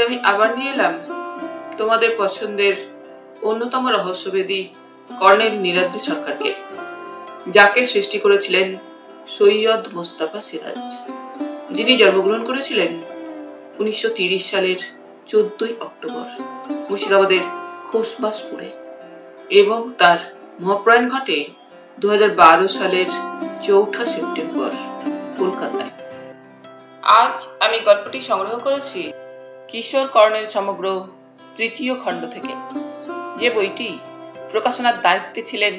আমি আবার নিয়ে এলাম তোমাদের পছন্দের অন্যতম রহস্যভেদী কর্নেল নীলাদ্রি সরকারকে, যাকে সৃষ্টি করেছিলেন সৈয়দ মোস্তফা সিরাজ, যিনি জন্মগ্রহণ করেছিলেন 1930 সালের 14ই অক্টোবর মুর্শিদাবাদের খোসবাসপুরে, এবং তার মহাপ্রয়াণ ঘটে 2012 সালের 4 সেপ্টেম্বর কলকাতায়। আজ আমি গল্পটি সংগ্রহ করেছি কিশোর কর্নেল সমগ্র 3য় খণ্ড থেকে, যে বইটি প্রকাশনার দায়িত্বে ছিলেন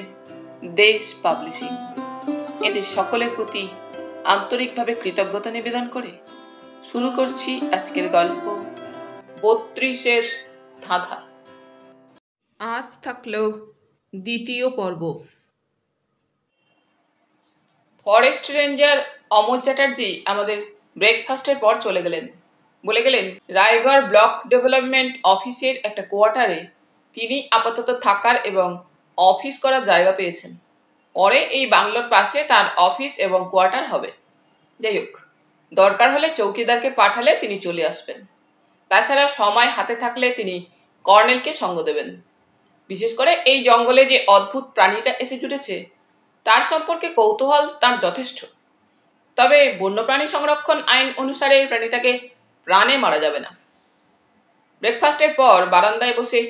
দেশ পাবলিশিং। এদের সকলের প্রতি আন্তরিকভাবে কৃতজ্ঞতা নিবেদন করে শুরু করছি আজকের গল্প 32-এর ধাঁধা। আজ থাকলো দ্বিতীয় পর্ব। ফরেস্ট রেঞ্জার অমল চ্যাটার্জি আমাদের ব্রেকফাস্টের পর চলে গেলেন। বলে গেলেন রায়গড় ব্লক ডেভেলপমেন্ট অফিসের একটা কোয়ার্টারে তিনি আপাতত থাকার এবং অফিস করার জায়গা পেয়েছেন। পরে এই বাংলোর পাশে তার অফিস এবং কোয়ার্টার হবে। যাই হোক, দরকার হলে চৌকিদারকে পাঠালে তিনি চলে আসবেন। তাছাড়া সময় হাতে থাকলে তিনি কর্নেলকে সঙ্গ দেবেন। বিশেষ করে এই জঙ্গলে যে অদ্ভুত প্রাণীটা এসে জুটেছে তার সম্পর্কে কৌতূহল তার যথেষ্ট। তবে বন্যপ্রাণী সংরক্ষণ আইন অনুসারে এই প্রাণীটাকে প্রাণে মারা যাবে না। ব্রেকফাস্টের পর বারান্দায় বসে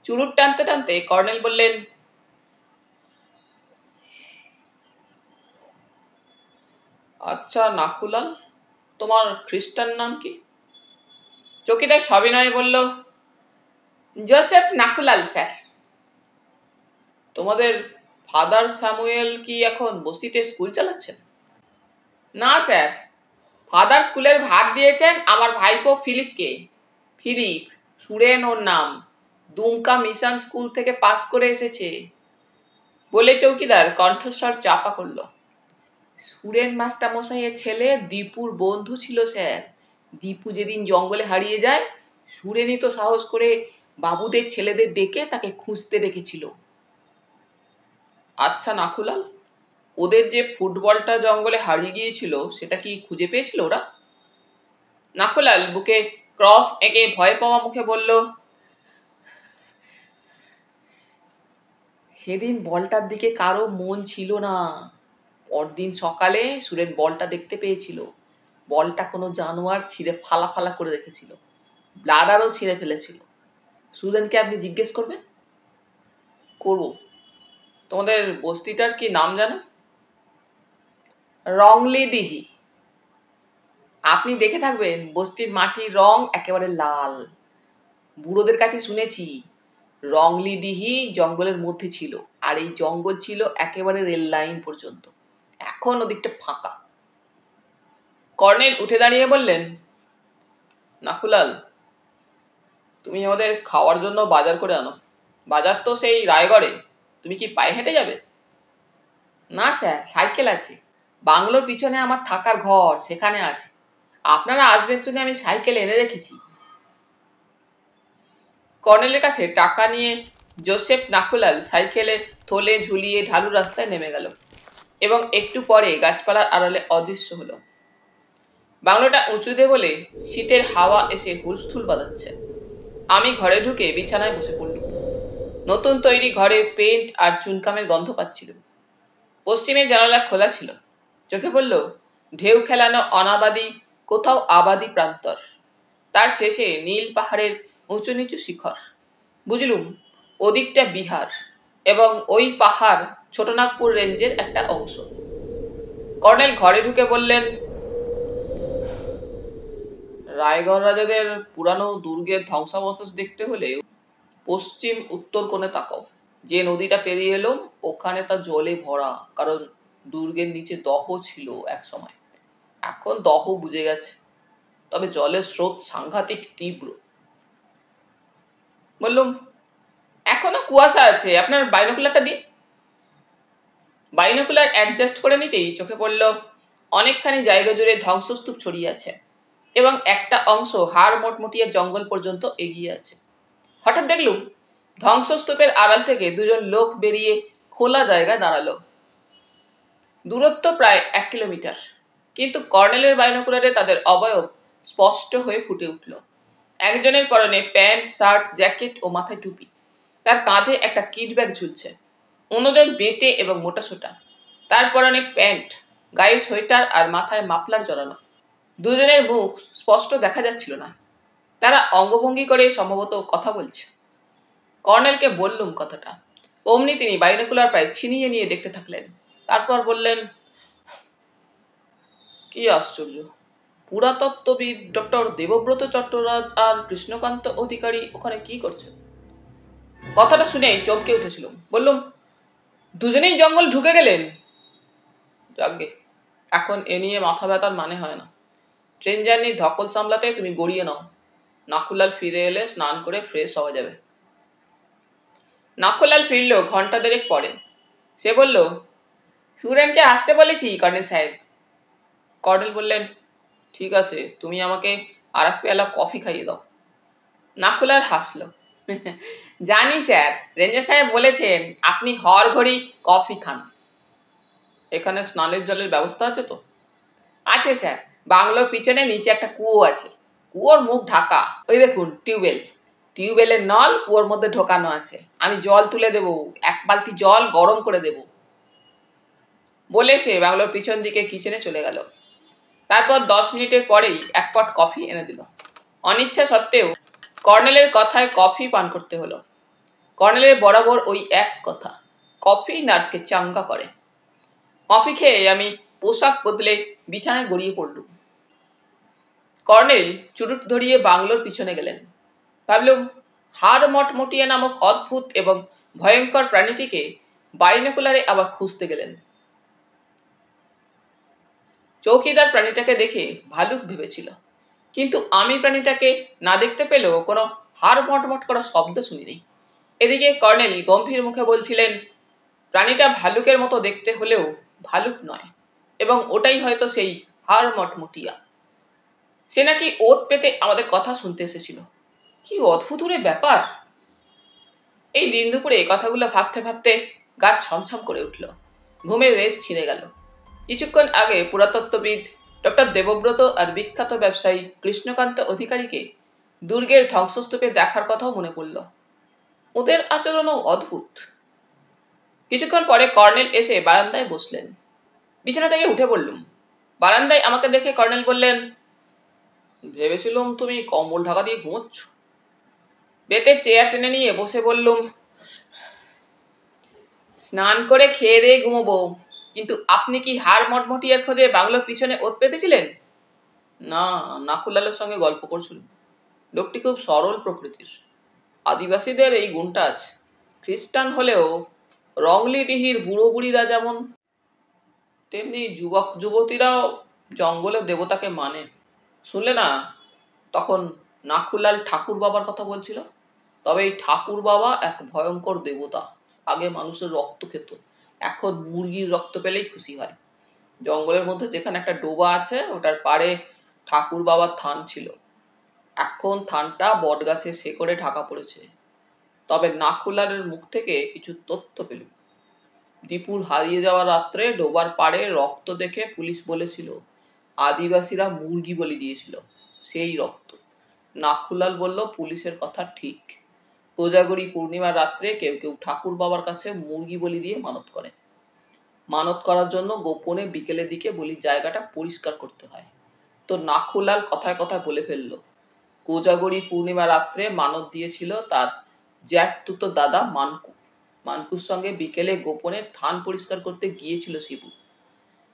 চুরুট টানতে টানতে কর্নেল বললেন, আচ্ছা নাখুলাল, তোমার খ্রিস্টান নাম কি? চৌকিদার সবিনয়ে বলল, জোসেফ নাখুলাল স্যার। তোমাদের ফাদার স্যামুয়েল কি এখন বস্তিতে স্কুল চালাচ্ছেন? না স্যার, ফাদার স্কুলের ভার দিয়েছেন আমার ভাইপো ফিলিপকে। ফিলিপ, সুরেন ওর নাম, দুমকা মিশন স্কুল থেকে পাস করে এসেছে বলে চৌকিদার কণ্ঠস্বর চাপা করল। সুরেন মাস্টারমশাইয়ের ছেলে দীপুর বন্ধু ছিল স্যার। দীপু যেদিন জঙ্গলে হারিয়ে যায়, সুরেনই তো সাহস করে বাবুদের ছেলেদের ডেকে তাকে খুঁজতে দেখেছিল। আচ্ছা নাখুলাল, ওদের যে ফুটবলটা জঙ্গলে হারিয়ে গিয়েছিল সেটা কি খুঁজে পেয়েছিল ওরা? নাখুলাল বুকে ক্রস এঁকে ভয় পাওয়া মুখে বলল, সেদিন বলটার দিকে কারো মন ছিল না। পরদিন সকালে সুরেন বলটা দেখতে পেয়েছিল। বলটা কোনো জানোয়ার ছিঁড়ে ফালা ফালা করে রেখেছিল, ব্লাডারও ছিঁড়ে ফেলেছিল। সুরেনকে আপনি জিজ্ঞেস করবেন? করব। তোমাদের বস্তিটার কি নাম জানো? রংলিডিহি। আপনি দেখে থাকবেন, বস্তির মাটির রং একেবারে লাল। বুড়োদের কাছে শুনেছি রংলিডিহি জঙ্গলের মধ্যে ছিল, আর এই জঙ্গল ছিল একেবারে রেল লাইন পর্যন্ত। এখন ওদিকটা ফাঁকা। কর্নেল উঠে দাঁড়িয়ে বললেন, নাখুলাল, তুমি আমাদের খাওয়ার জন্য বাজার করে আনো। বাজার তো সেই রায়গড়ে, তুমি কি পায়ে হেঁটে যাবে? না স্যার, সাইকেল আছে। বাংলোর পিছনে আমার থাকার ঘর, সেখানে আছে। আপনারা আসবেন শুনে আমি সাইকেল এনে রেখেছি। কর্নেলের কাছে টাকা নিয়ে জোসেফ নাখুলাল সাইকেলে থলে ঝুলিয়ে ঢালু রাস্তায় নেমে গেল এবং একটু পরে গাছপালার আড়ালে অদৃশ্য হলো। বাংলোটা উঁচুতে বলে শীতের হাওয়া এসে হুলস্থুল বাজাচ্ছে। আমি ঘরে ঢুকে বিছানায় বসে পড়লুম। নতুন তৈরি ঘরে পেন্ট আর চুনকামের গন্ধ পাচ্ছিল। পশ্চিমের জানালা খোলা ছিল। চোখে পড়ল ঢেউ খেলানো অনাবাদী কোথাও আবাদী প্রান্তর, তার শেষে নীল পাহাড়ের উঁচু নিচু শিখর। বুঝলুম ওদিকটা বিহার এবং ওই পাহাড় ছোটনাগপুর রেঞ্জের একটা অংশ। কর্নেল ঘরে ঢুকে বললেন, রায়গড় রাজাদের পুরানো দুর্গের ধ্বংসাবশেষ দেখতে হলে পশ্চিম উত্তর কোণে তাকাও। যে নদীটা পেরিয়ে এলাম ওখানে তা জলে ভরা, কারণ দুর্গের নিচে দহ ছিল এক সময়। এখন দহ বুঝে গেছে, তবে জলের স্রোত সাংঘাতিক তীব্র। বললুম, এখনো কুয়াশা আছে, আপনার বাইনোকুলারটা দিন। বাইনোকুলার অ্যাডজাস্ট করে নিতেই চোখে পড়ল অনেকখানি জায়গা জুড়ে ধ্বংসস্তূপ ছড়িয়ে আছে এবং একটা অংশ হাড় মোটমুটিয়ে জঙ্গল পর্যন্ত এগিয়ে আছে। হঠাৎ দেখলুম ধ্বংসস্তূপের আড়াল থেকে দুজন লোক বেরিয়ে খোলা জায়গায় দাঁড়ালো। দূরত্ব প্রায় 1 কিলোমিটার, কিন্তু কর্নেলের বাইনোকুলারে তাদের অবয়ব স্পষ্ট হয়ে ফুটে উঠল। একজনের পরনে প্যান্ট, শার্ট, জ্যাকেট ও মাথায় টুপি। তার কাঁধে একটা কিট ব্যাগ ঝুলছে। অন্যজন বেঁটে এবং মোটাসোটা। তার পরনে প্যান্ট, গায়ে সোয়েটার আর মাথায় মাফলার জড়ানো। দুজনের মুখ স্পষ্ট দেখা যাচ্ছিল না। তারা অঙ্গভঙ্গি করে সম্ভবত কথা বলছে। কর্নেলকে বললুম কথাটা। অমনি তিনি বাইনোকুলার প্রায় ছিনিয়ে নিয়ে দেখতে থাকলেন। তারপর বললেন, কি আশ্চর্য! পুরাতত্ত্ববিদ ডক্টর দেবব্রত চট্টরাজ আর কৃষ্ণকান্ত অধিকারী ওখানে কি করছে? কথাটা শুনে চমকে উঠেছিল। বললুম, দুজনেই জঙ্গল ঢুকে গেলেন? যাকগে, এখন এ নিয়ে মাথা ব্যথার মানে হয় না। ট্রেন জার্নির ধকল সামলাতে তুমি গড়িয়ে নাও। নাকুলাল ফিরে এলে স্নান করে ফ্রেশ হওয়া যাবে। নাকুলাল ফিরল ঘন্টা দেড়েক পরে। সে বলল, স্টুডেন্টকে আসতে বলেছি কর্নেল সাহেব। কর্নেল বললেন, ঠিক আছে, তুমি আমাকে আর এক পেয়ালা কফি খাইয়ে দাও। নাকুলাল হাসল। জানি স্যার, রেঞ্জার সাহেব বলেছেন আপনি হর ঘড়ি কফি খান। এখানে স্নানের জলের ব্যবস্থা আছে তো? আছে স্যার, বাংলোর পিছনে নিচে একটা কুয়ো আছে। কুয়োর মুখ ঢাকা। ওই দেখুন টিউবওয়েল। টিউবওয়েলের নল কুয়োর মধ্যে ঢোকানো আছে। আমি জল তুলে দেব, এক বালতি জল গরম করে দেব। বলে সে বাংলোর পিছন দিকে কিচেনে চলে গেল। তারপর 10 মিনিটের পরেই এক পট কফি এনে দিল। অনিচ্ছা সত্ত্বেও কর্নেলের কথায় কফি পান করতে হলো। কর্নেলের বরাবর ওই এক কথা, কফি নাটকে চাঙ্গা করে। কফি খেয়ে আমি পোশাক বদলে বিছানায় গড়িয়ে পড়লুম। কর্নেল চুরুট ধরিয়ে বাংলোর পিছনে গেলেন। ভাবলুম, হাড় মটমটিয়া নামক অদ্ভুত এবং ভয়ঙ্কর প্রাণীটিকে বাইনোকুলারে আবার খুঁজতে গেলেন। চৌকিদার প্রাণীটাকে দেখে ভালুক ভেবেছিল, কিন্তু আমি প্রাণীটাকে না দেখতে পেলেও কোনো হাড় মটমট করা শব্দ শুনিনি। এদিকে কর্নেল গম্ভীর মুখে বলছিলেন, প্রাণীটা ভালুকের মতো দেখতে হলেও ভালুক নয়, এবং ওটাই হয়তো সেই হাড় মটমটিয়া। সে নাকি ওত পেতে আমাদের কথা শুনতে এসেছিল। কি অদ্ভুত ব্যাপার! এই দিন দুপুরে এই কথাগুলো ভাবতে ভাবতে গা ছমছম করে উঠল। ঘুমের রেশ ছিঁড়ে গেল। কিছুক্ষণ আগে পুরাতত্ত্ববিদ ডক্টর দেবব্রত আর বিখ্যাত ব্যবসায়ী কৃষ্ণকান্ত অধিকারীকে দুর্গের ধ্বংসস্তূপে দেখার কথাও মনে পড়ল। ওদের আচরণও অদ্ভুত। কিছুক্ষণ পরে কর্নেল এসে বারান্দায় বসলেন। বিছানা থেকে উঠে পড়লুম। বারান্দায় আমাকে দেখে কর্নেল বললেন, ভেবেছিলাম তুমি কম্বল ঢাকা দিয়ে ঘুমোচ্ছ। বেতের চেয়ার টেনে নিয়ে বসে বললুম, স্নান করে খেয়ে দিয়ে ঘুমোবো, কিন্তু আপনি কি হাড় মটমটিয়ার খোঁজে বাংলোর পিছনে ওত পেতেছিলেন? না, নাকুলালের সঙ্গে গল্প করছিলাম। লোকটি খুব সরল প্রকৃতির। আদিবাসীদের এই গুণটা আছে। খ্রিস্টান হলেও রংলিডিহির বুড়ো বুড়িরা যেমন, তেমনি যুবক যুবতীরাও জঙ্গলের দেবতাকে মানে। শুনলে না, তখন নাকুলাল ঠাকুর বাবার কথা বলছিল। তবে এই ঠাকুর বাবা এক ভয়ঙ্কর দেবতা। আগে মানুষের রক্ত খেত, এখন মুরগির রক্ত পেলেই খুশি হয়। জঙ্গলের মধ্যে যেখানে একটা ডোবা আছে, ওটার পাড়ে ঠাকুর বাবার থান ছিল। এখন থানটা বটগাছে শেকড়ে ঢাকা পড়েছে। তবে নাকুলালের মুখ থেকে কিছু তথ্য পেলুম। দীপুর হারিয়ে যাওয়া রাত্রে ডোবার পাড়ে রক্ত দেখে পুলিশ বলেছিল আদিবাসীরা মুরগি বলি দিয়েছিল, সেই রক্ত। নাকুলাল বলল পুলিশের কথা ঠিক। কোজাগরি পূর্ণিমার রাত্রে কেউ কেউ ঠাকুর বাবার কাছে মুরগি বলি দিয়ে মানত করে। মানত করার জন্য গোপনে বিকেলের দিকে বলির জায়গাটা পরিষ্কার করতে হয়। তো নাকুলাল কথায় কথায় বলে ফেলল, কোজাগরি পূর্ণিমা রাত্রে মানত দিয়েছিল তার জ্যাঠতুতো দাদা মানকু। মানকুর সঙ্গে বিকেলে গোপনে থান পরিষ্কার করতে গিয়েছিল শিবু।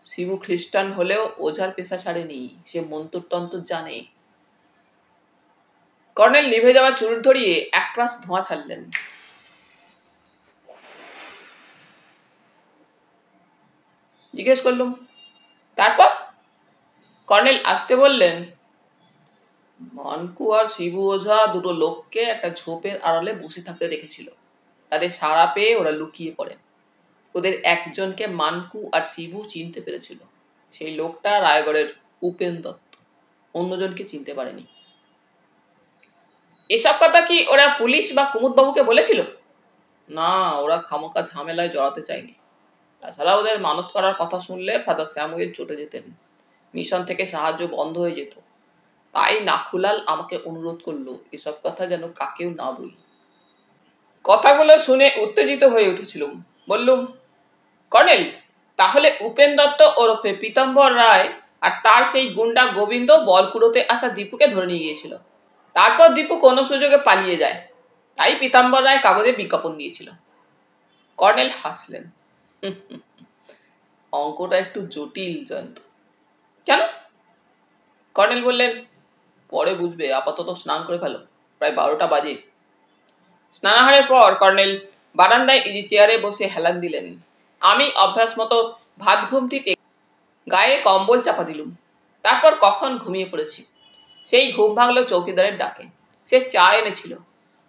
শিবু খ্রিস্টান হলেও ওঝার পেশা ছাড়েনি, সে মন্ত্রতন্ত্র জানে। কর্নেল নিভে যাওয়া চুরুট ধরিয়ে একরাশ ধোঁয়া ছাড়লেন। জিজ্ঞেস করলুম, তারপর? কর্নেল আসতে বললেন, মানকু আর শিবু ওঝা দুটো লোককে একটা ঝোপের আড়ালে বসে থাকতে দেখেছিল। তাদের সাড়া পেয়ে ওরা লুকিয়ে পড়ে। ওদের একজনকে মানকু আর শিবু চিনতে পেরেছিল। সেই লোকটা রায়গড়ের উপেন দত্ত। অন্যজনকে চিনতে পারেনি। এসব কথা কি ওরা পুলিশ বা কুমুদবাবুকে বলেছিল? না, ওরা খামোকা ঝামেলায় জড়াতে চায়নি। তাছাড়া ওদের মানত করার কথা শুনলে ফাদার স্যামুয়েল চটে যেতেন। মিশন থেকে সাহায্য বন্ধ হয়ে যেত। তাই নাখুলাল আমাকে অনুরোধ করলো এসব কথা যেন কাকেও না বলি। কথাগুলো শুনে উত্তেজিত হয়ে উঠেছিলুম। বললুম, কর্নেল, তাহলে উপেন দত্ত ওরফে পীতাম্বর রায় আর তার সেই গুন্ডা গোবিন্দ বল কুড়োতে আসা দীপুকে ধরে নিয়ে গিয়েছিল। তারপর দীপু কোনো সুযোগে পালিয়ে যায়, তাই পীতাম্বর রায় কাগজে বিজ্ঞাপন দিয়েছিল। কর্নেল হাসলেন। অঙ্কটা একটু জটিল জয়ন্ত। কেন? কর্নেল বললেন, পরে বুঝবে, আপাতত স্নান করে ফেলো, প্রায় 12টা বাজে। স্নানাহারের পর কর্নেল বারান্দায় ইজি চেয়ারে বসে হেলান দিলেন। আমি অভ্যাস মতো ভাত ঘুমটিতে গায়ে কম্বল চাপা দিলুম। তারপর কখন ঘুমিয়ে পড়েছি। সেই ঘুম ভাঙল চৌকিদারের ডাকে। সে চা এনেছিল।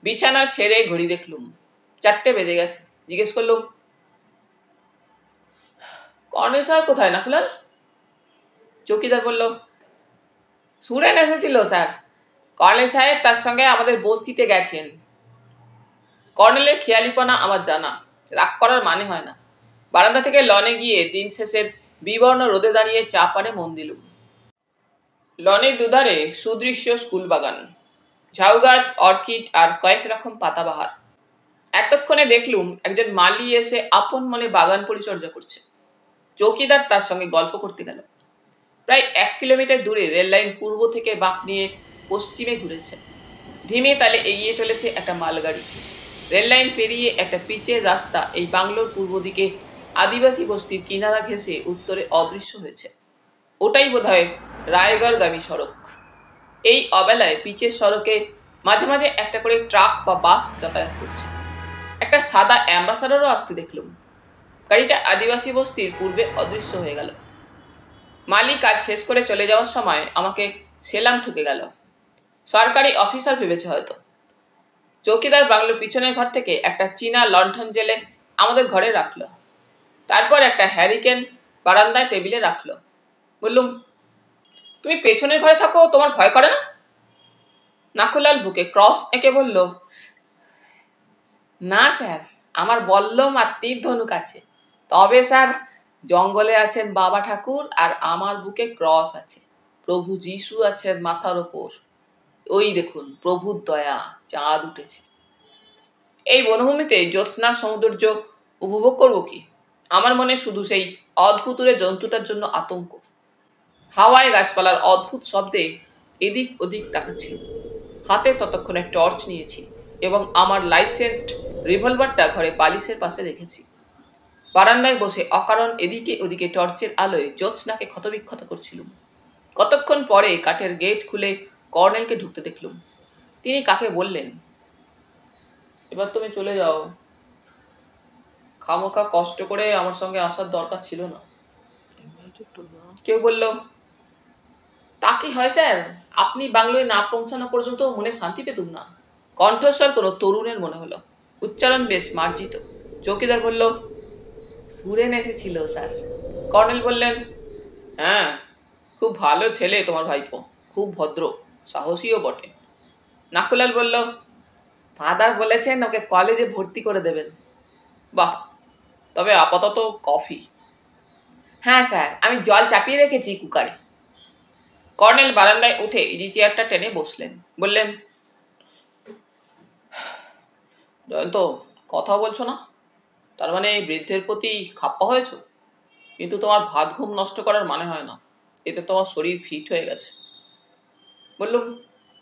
বিছানা ছেড়ে ঘড়ি দেখলুম, 4টে বেজে গেছে। জিজ্ঞেস করলুম, কর্নেল সাহেব কোথায় নাখুলাল? চৌকিদার বলল, সুরেন এসেছিল স্যার। কর্নেল সাহেব তার সঙ্গে আমাদের বস্তিতে গেছেন। কর্নেলের খেয়ালিপনা আমার জানা, রাগ করার মানে হয় না। বারান্দা থেকে লনে গিয়ে দিন শেষের বিবর্ণ রোদে দাঁড়িয়ে চা পানে মন দিলুম। লনের দুধারে সুদৃশ্য স্কুল বাগান, ঝাউ গাছ, অর্কিড আর কয়েক রকম পাতাবাহার। এতক্ষণে দেখলুম একজন মালি এসে আপন মনে বাগান পরিচর্যা করছে। চৌকিদার তার সঙ্গে গল্প করতে গেল। প্রায় 1 কিলোমিটার দূরে রেললাইন পূর্ব থেকে বাঁক নিয়ে পশ্চিমে ঘুরেছে। ধিমে তালে এগিয়ে চলেছে একটা মালগাড়ি। রেললাইন পেরিয়ে একটা পিচের রাস্তা এই বাংলোর পূর্ব দিকে আদিবাসী বস্তির কিনারা ঘেঁষে উত্তরে অদৃশ্য হয়েছে। ওটাই বোধহয় রায়গড়গামী সড়ক। এই অবেলায় পিচের সড়কে মাঝে মাঝে একটা করে ট্রাক বা বাস যাতায়াত করছে। একটা সাদা অ্যাম্বাসাডারও আসতে দেখলুম। গাড়িটা আদিবাসী বস্তির পূর্বে অদৃশ্য হয়ে গেল। মালিক কাজ শেষ করে চলে যাওয়ার সময় আমাকে সেলাম ঠুকে গেল। সরকারি অফিসার ভেবেছে হয়তো। চৌকিদার বাংলোর পিছনের ঘর থেকে একটা চীনা লণ্ঠন জেলে আমাদের ঘরে রাখলো। তারপর একটা হ্যারিকেন বারান্দায় টেবিলে রাখলো। বললুম, তুমি পেছনের ঘরে থাকো, তোমার ভয় করে না? নাখুলাল বুকে ক্রস এঁকে বলল, না স্যার, আমার বল্লম আর তীর ধনুক আছে। তবে স্যার, জঙ্গলে আছেন বাবা ঠাকুর আর আমার বুকে ক্রস আছে। প্রভু যিশু আছেন মাথার ওপর। ওই দেখুন, প্রভুর দয়া, চাঁদ উঠেছে। এই বনভূমিতে জ্যোৎস্নার সৌন্দর্য উপভোগ করবো কি? আমার মনে শুধু সেই অদ্ভুতুরে জন্তুটার জন্য আতঙ্ক। হাওয়ায় গাছপালার অদ্ভুত শব্দে এদিক ওদিক তাকাচ্ছিল। হাতে ততক্ষণে টর্চ নিয়েছি এবং আমার লাইসেন্সড রিভলভারটা ঘরে বালিশের পাশে রেখেছি। বারান্দায় বসে অকারণ এদিকে ওদিকে টর্চের আলোয় জ্যোৎস্নাকে ক্ষতবিক্ষত করছিলুম। কতক্ষণ পরে কাঠের গেট খুলে কর্নেলকে ঢুকতে দেখলুম। তিনি কাকে বললেন, এবার তুমি চলে যাও। খামোখা কষ্ট করে আমার সঙ্গে আসার দরকার ছিল না। কেউ বলল, তা কি হয় স্যার, আপনি বাংলোয় না পৌঁছানো পর্যন্ত মনে শান্তি পেতুম না। কণ্ঠস্বর কোনো তরুণের মনে হলো, উচ্চারণ বেশ মার্জিত। চৌকিদার বলল, সুরেন এসেছিল স্যার। কর্নেল বললেন, হ্যাঁ, খুব ভালো ছেলে তোমার ভাইপো, খুব ভদ্র, সাহসীও বটে। নাখুলাল বলল, ফাদার বলেছেন ওকে কলেজে ভর্তি করে দেবেন। বাহ, তবে আপাতত কফি। হ্যাঁ স্যার, আমি জল চাপিয়ে রেখেছি কুকারে। কর্নেল বারান্দায় উঠে ইজি চেয়ারটা টেনে বসলেন। বললেন, জয়ন্ত, কথা বলছো না? তার মানে এই বৃদ্ধের প্রতি খাপ্পা হয়েছ? কিন্তু তোমার ভাত ঘুম নষ্ট করার মানে হয় না, এতে তোমার শরীর ফিট হয়ে গেছে। বললুম,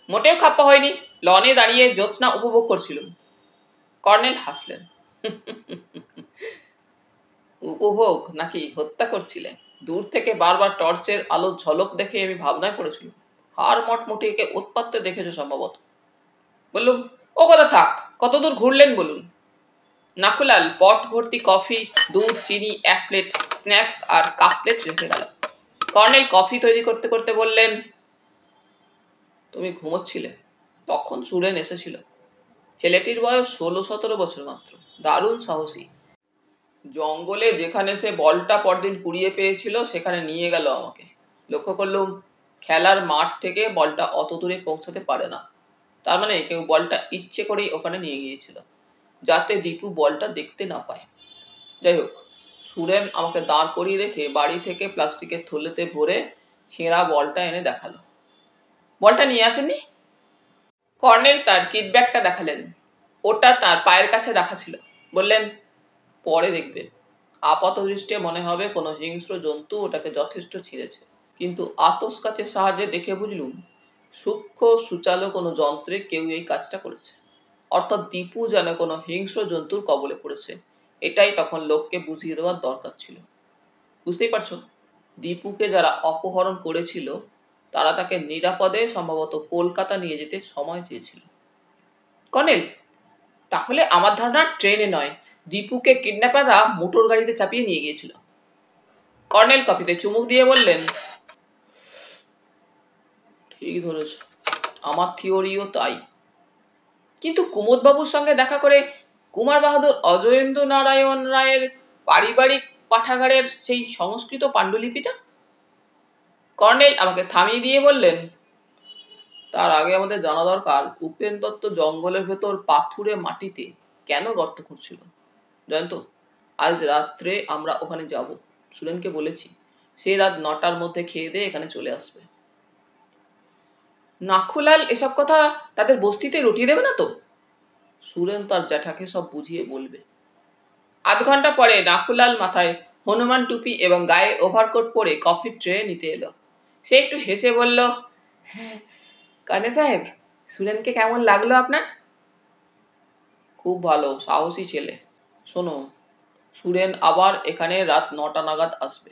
মোটেও খাপ্পা হয়নি, লনে দাঁড়িয়ে জ্যোৎস্না উপভোগ করছিলুম। কর্নেল হাসলেন। উপভোগ নাকি হত্যা করছিলে? দূর থেকে বারবার টর্চের আলো ঝলক দেখে আমি ভাবনায় পড়েছিলাম, হার মটমুটিকে উৎপাত্তে দেখেছো সম্ভবত। বললুম, ও কথা থাক, কতদূর ঘুরলেন বলুন। নাখুলাল পট ভর্তি কফি, দুধ, চিনি, 1 প্লেট স্ন্যাক্স আর কাপ প্লেট রেখে গেল। কর্নেল কফি তৈরি করতে করতে বললেন, তুমি ঘুমোচ্ছিলে, তখন সুরেন এসেছিল। ছেলেটির বয়স 16-17 বছর মাত্র, দারুণ সাহসী। জঙ্গলে যেখানে সে বলটা পরদিন কুড়িয়ে পেয়েছিল সেখানে নিয়ে গেল আমাকে। লক্ষ্য করলুম খেলার মাঠ থেকে বলটা অত দূরে পৌঁছাতে পারে না। তার মানে কেউ বলটা ইচ্ছে করেই ওখানে নিয়ে গিয়েছিল, যাতে দীপু বলটা দেখতে না পায়। যাই হোক, সুরেন আমাকে দাঁড় করিয়ে রেখে বাড়ি থেকে প্লাস্টিকের থলেতে ভরে ছেঁড়া বলটা এনে দেখালো। বলটা নিয়ে আসেননি? কর্নেল তার কিট ব্যাগটা দেখালেন। ওটা তার পায়ের কাছে রাখা ছিল। বললেন, পরে দেখবে। আপাত দৃষ্টে মনে হবে কোনো হিংস্র জন্তু ওটাকে যথেষ্ট ছিঁড়েছে, কিন্তু আতস কাচের সাহায্যে দেখে বুঝলুম সূক্ষ্ম সুচালো কোনো যন্ত্রে কেউ এই কাজটা করেছে। অর্থাৎ দীপু যেন কোনো হিংস্র জন্তুর কবলে পড়েছে, এটাই তখন লোককে বুঝিয়ে দেওয়ার দরকার ছিল। বুঝতেই পারছো, দীপুকে যারা অপহরণ করেছিল তারা তাকে নিরাপদে সম্ভবত কলকাতা নিয়ে যেতে সময় চেয়েছিল। কর্নেল, তাহলে আমার ধারণা ট্রেনে নয়, দীপুকে কিডন্যাপাররা মোটর গাড়িতে চাপিয়ে নিয়ে গিয়েছিল। কর্নেল কপিতে চুমুক দিয়ে বললেন, ঠিক ধরেছ, আমার থিওরিও তাই। কিন্তু কুমুদবাবুর সঙ্গে দেখা করে কুমার বাহাদুর অজয়েন্দ্র নারায়ণ রায়ের পারিবারিক পাঠাগারের সেই সংস্কৃত পাণ্ডুলিপিটা? কর্নেল আমাকে থামিয়ে দিয়ে বললেন, তার আগে আমাদের জানা দরকার উপেন দত্ত জঙ্গলের ভেতর পাথুরে মাটিতে কেন গর্ত খুঁড়ছিল। জানতো, আজ রাত্রে আমরা ওখানে যাব। সুরেনকে বলেছি, সেই রাত 9টার মধ্যে খেয়ে দিয়ে এখানে চলে আসবে। নাখুলাল এসব কথা তাদের বস্তিতে রটিয়ে দেবে না তো? সুরেন তার জ্যাঠাকে সব বুঝিয়ে বলবে। আধ ঘন্টা পরে নাখুলাল মাথায় হনুমান টুপি এবং গায়ে ওভারকোট পরে কফির ট্রে নিতে এলো। সে একটু হেসে বলল, কর্নেল সাহেব, সুরেনকে কেমন লাগলো আপনার? খুব ভালো, সাহসী ছেলে। শোনো, সুরেন আবার এখানে রাত 9টা নাগাদ আসবে।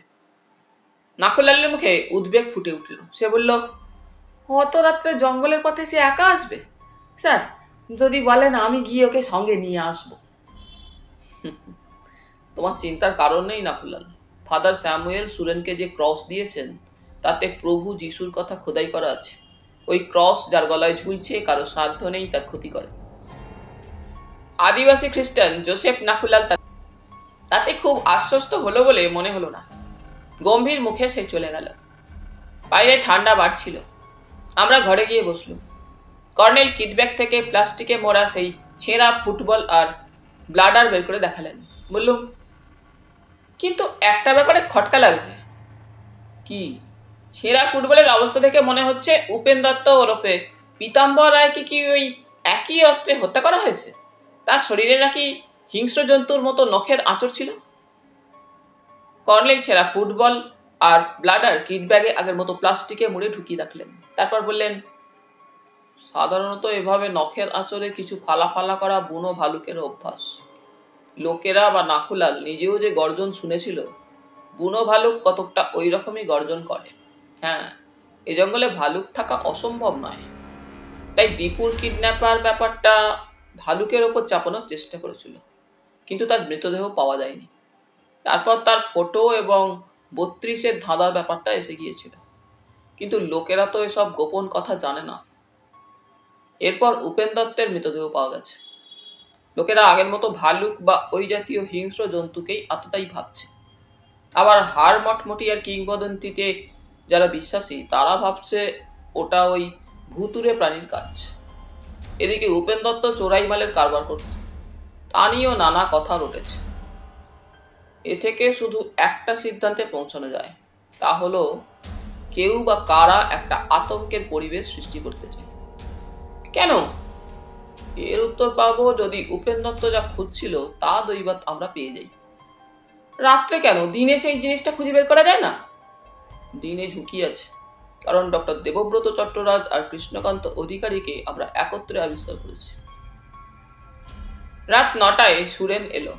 নাখুলালের মুখে উদ্বেগ ফুটে উঠল। সে বলল, অত রাত্রে জঙ্গলের পথে সে একা আসবে? স্যার, যদি বলেন আমি গিয়ে ওকে সঙ্গে নিয়ে আসবো। তোমার চিন্তার কারণ নেই নাখুলাল। ফাদার স্যামুয়েল সুরেনকে যে ক্রস দিয়েছেন তাতে প্রভু যিশুর কথা খোদাই করা আছে। ওই ক্রস যার গলায় ঝুলছে কারো সাধ্য নেই তার ক্ষতি করে। আদিবাসী খ্রিস্টান জোসেফ নাখুলাল তাতে খুব আশ্বস্ত হলো বলে মনে হলো না। গম্ভীর মুখে সে চলে গেল। বাইরে ঠান্ডা বাড়ছিল। আমরা ঘরে গিয়ে বসলুম। কর্নেল কিটব্যাগ থেকে প্লাস্টিকে মোড়া সেই ছেঁড়া ফুটবল আর ব্লাডার বের করে দেখালেন। বললুম, কিন্তু একটা ব্যাপারে খটকা লাগছে। কি? ছেঁড়া ফুটবলের অবস্থা দেখে মনে হচ্ছে উপেন দত্ত ওরফে পীতাম্বর রায়কে কি ওই একই অস্ত্রে হত্যা করা হয়েছে? তার শরীরে নাকি হিংস্র জন্তুর মতো নখের আঁচড় ছিল। কর্নেল ছেঁড়া ফুটবল আর ব্লাডার কিট ব্যাগে আগের মতো প্লাস্টিকে মুড়ে ঢুকিয়ে রাখলেন। তারপর বললেন, সাধারণত এভাবে নখের আঁচড়ে কিছু ফালা ফালা করা বুনো ভালুকের অভ্যাস। লোকেরা বা নাখুলাল নিজেও যে গর্জন শুনেছিল, বুনো ভালুক কতকটা ওই রকমই গর্জন করে। হ্যাঁ, এ জঙ্গলে ভালুক থাকা অসম্ভব নয়। তাই দীপুর কিডন্যাপার ব্যাপারটা ভালুকের ওপর চাপানোর চেষ্টা করেছিল, কিন্তু তার মৃতদেহ পাওয়া যায়নি। তারপর তার ফটো এবং 32-এর ধাঁধার ব্যাপারটা এসে গিয়েছিল, কিন্তু লোকেরা তো এসব গোপন কথা জানে না। এরপর উপেন দত্তের মৃতদেহ পাওয়া গেছে। লোকেরা আগের মতো ভালুক বা ওই জাতীয় হিংস্র জন্তুকেই এতটাই ভাবছে। আবার হাড় মটমটিয়ার কিংবদন্তিতে যারা বিশ্বাসী তারা ভাবছে ওটা ওই ভুতুরে প্রাণীর কাজ। এদিকে উপেন দত্ত চোরাই মালের কারবার করত, তা নিয়েও নানা কথা রটেছে। এ থেকে শুধু একটা সিদ্ধান্তে পৌঁছানো যায়, তা হলো কেউ বা কারা একটা আতঙ্কের পরিবেশ সৃষ্টি করতে চায়। কেন? এর উত্তর পাবো যদি উপেন দত্ত যা খুঁজছিল তা দৈবাত আমরা পেয়ে যাই। রাত্রে কেন, দিনে সেই জিনিসটা খুঁজে বের করা যায় না? দিনে ঝুঁকি আছে, কারণ ডক্টর দেবব্রত চট্টরাজ আর কৃষ্ণকান্ত অধিকারীকে আমরা একত্রে আবিষ্কার করেছি। রাত 9টায় সুরেন এলো।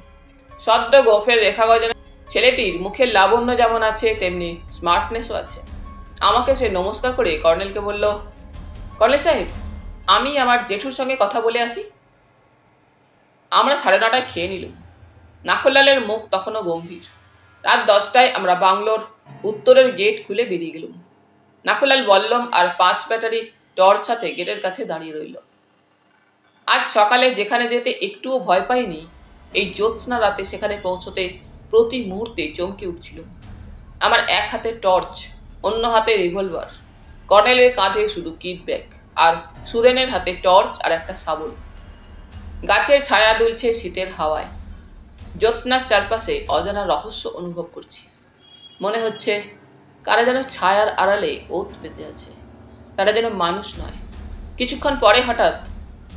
সদ্য গোফের রেখা গজানো ছেলেটির মুখের লাবণ্য যেমন আছে তেমনি স্মার্টনেসও আছে। আমাকে সে নমস্কার করে কর্নেলকে বলল, কর্নেল সাহেব, আমি আমার জেঠুর সঙ্গে কথা বলে আসি। আমরা 9:30টায় খেয়ে নিলাম। নাখুলালের মুখ তখনও গম্ভীর। রাত 10টায় আমরা বাংলোর উত্তরের গেট খুলে বেরিয়ে গেলাম। নাখুলাল বল্লম আর 5 ব্যাটারি টর্চ হাতে গেটের কাছে দাঁড়িয়ে রইল। আজ সকালে যেখানে যেতে একটুও ভয় পাইনি, এই জ্যোৎস্না রাতে সেখানে পৌঁছতে প্রতি মুহূর্তে চমকে উঠছিল। আমার এক হাতে টর্চ, অন্য হাতে রিভলভার। কর্নেলের কাঁধে শুধু কিট ব্যাগ, আর সুরেনের হাতে টর্চ আর একটা শাবল। গাছের ছায়া দুলছে শীতের হাওয়ায়। জ্যোৎস্নার চারপাশে অজানা রহস্য অনুভব করছি। মনে হচ্ছে কারা যেন ছায়ার আড়ালে ওত পেতে আছে, তারা যেন মানুষ নয়। কিছুক্ষণ পরে হঠাৎ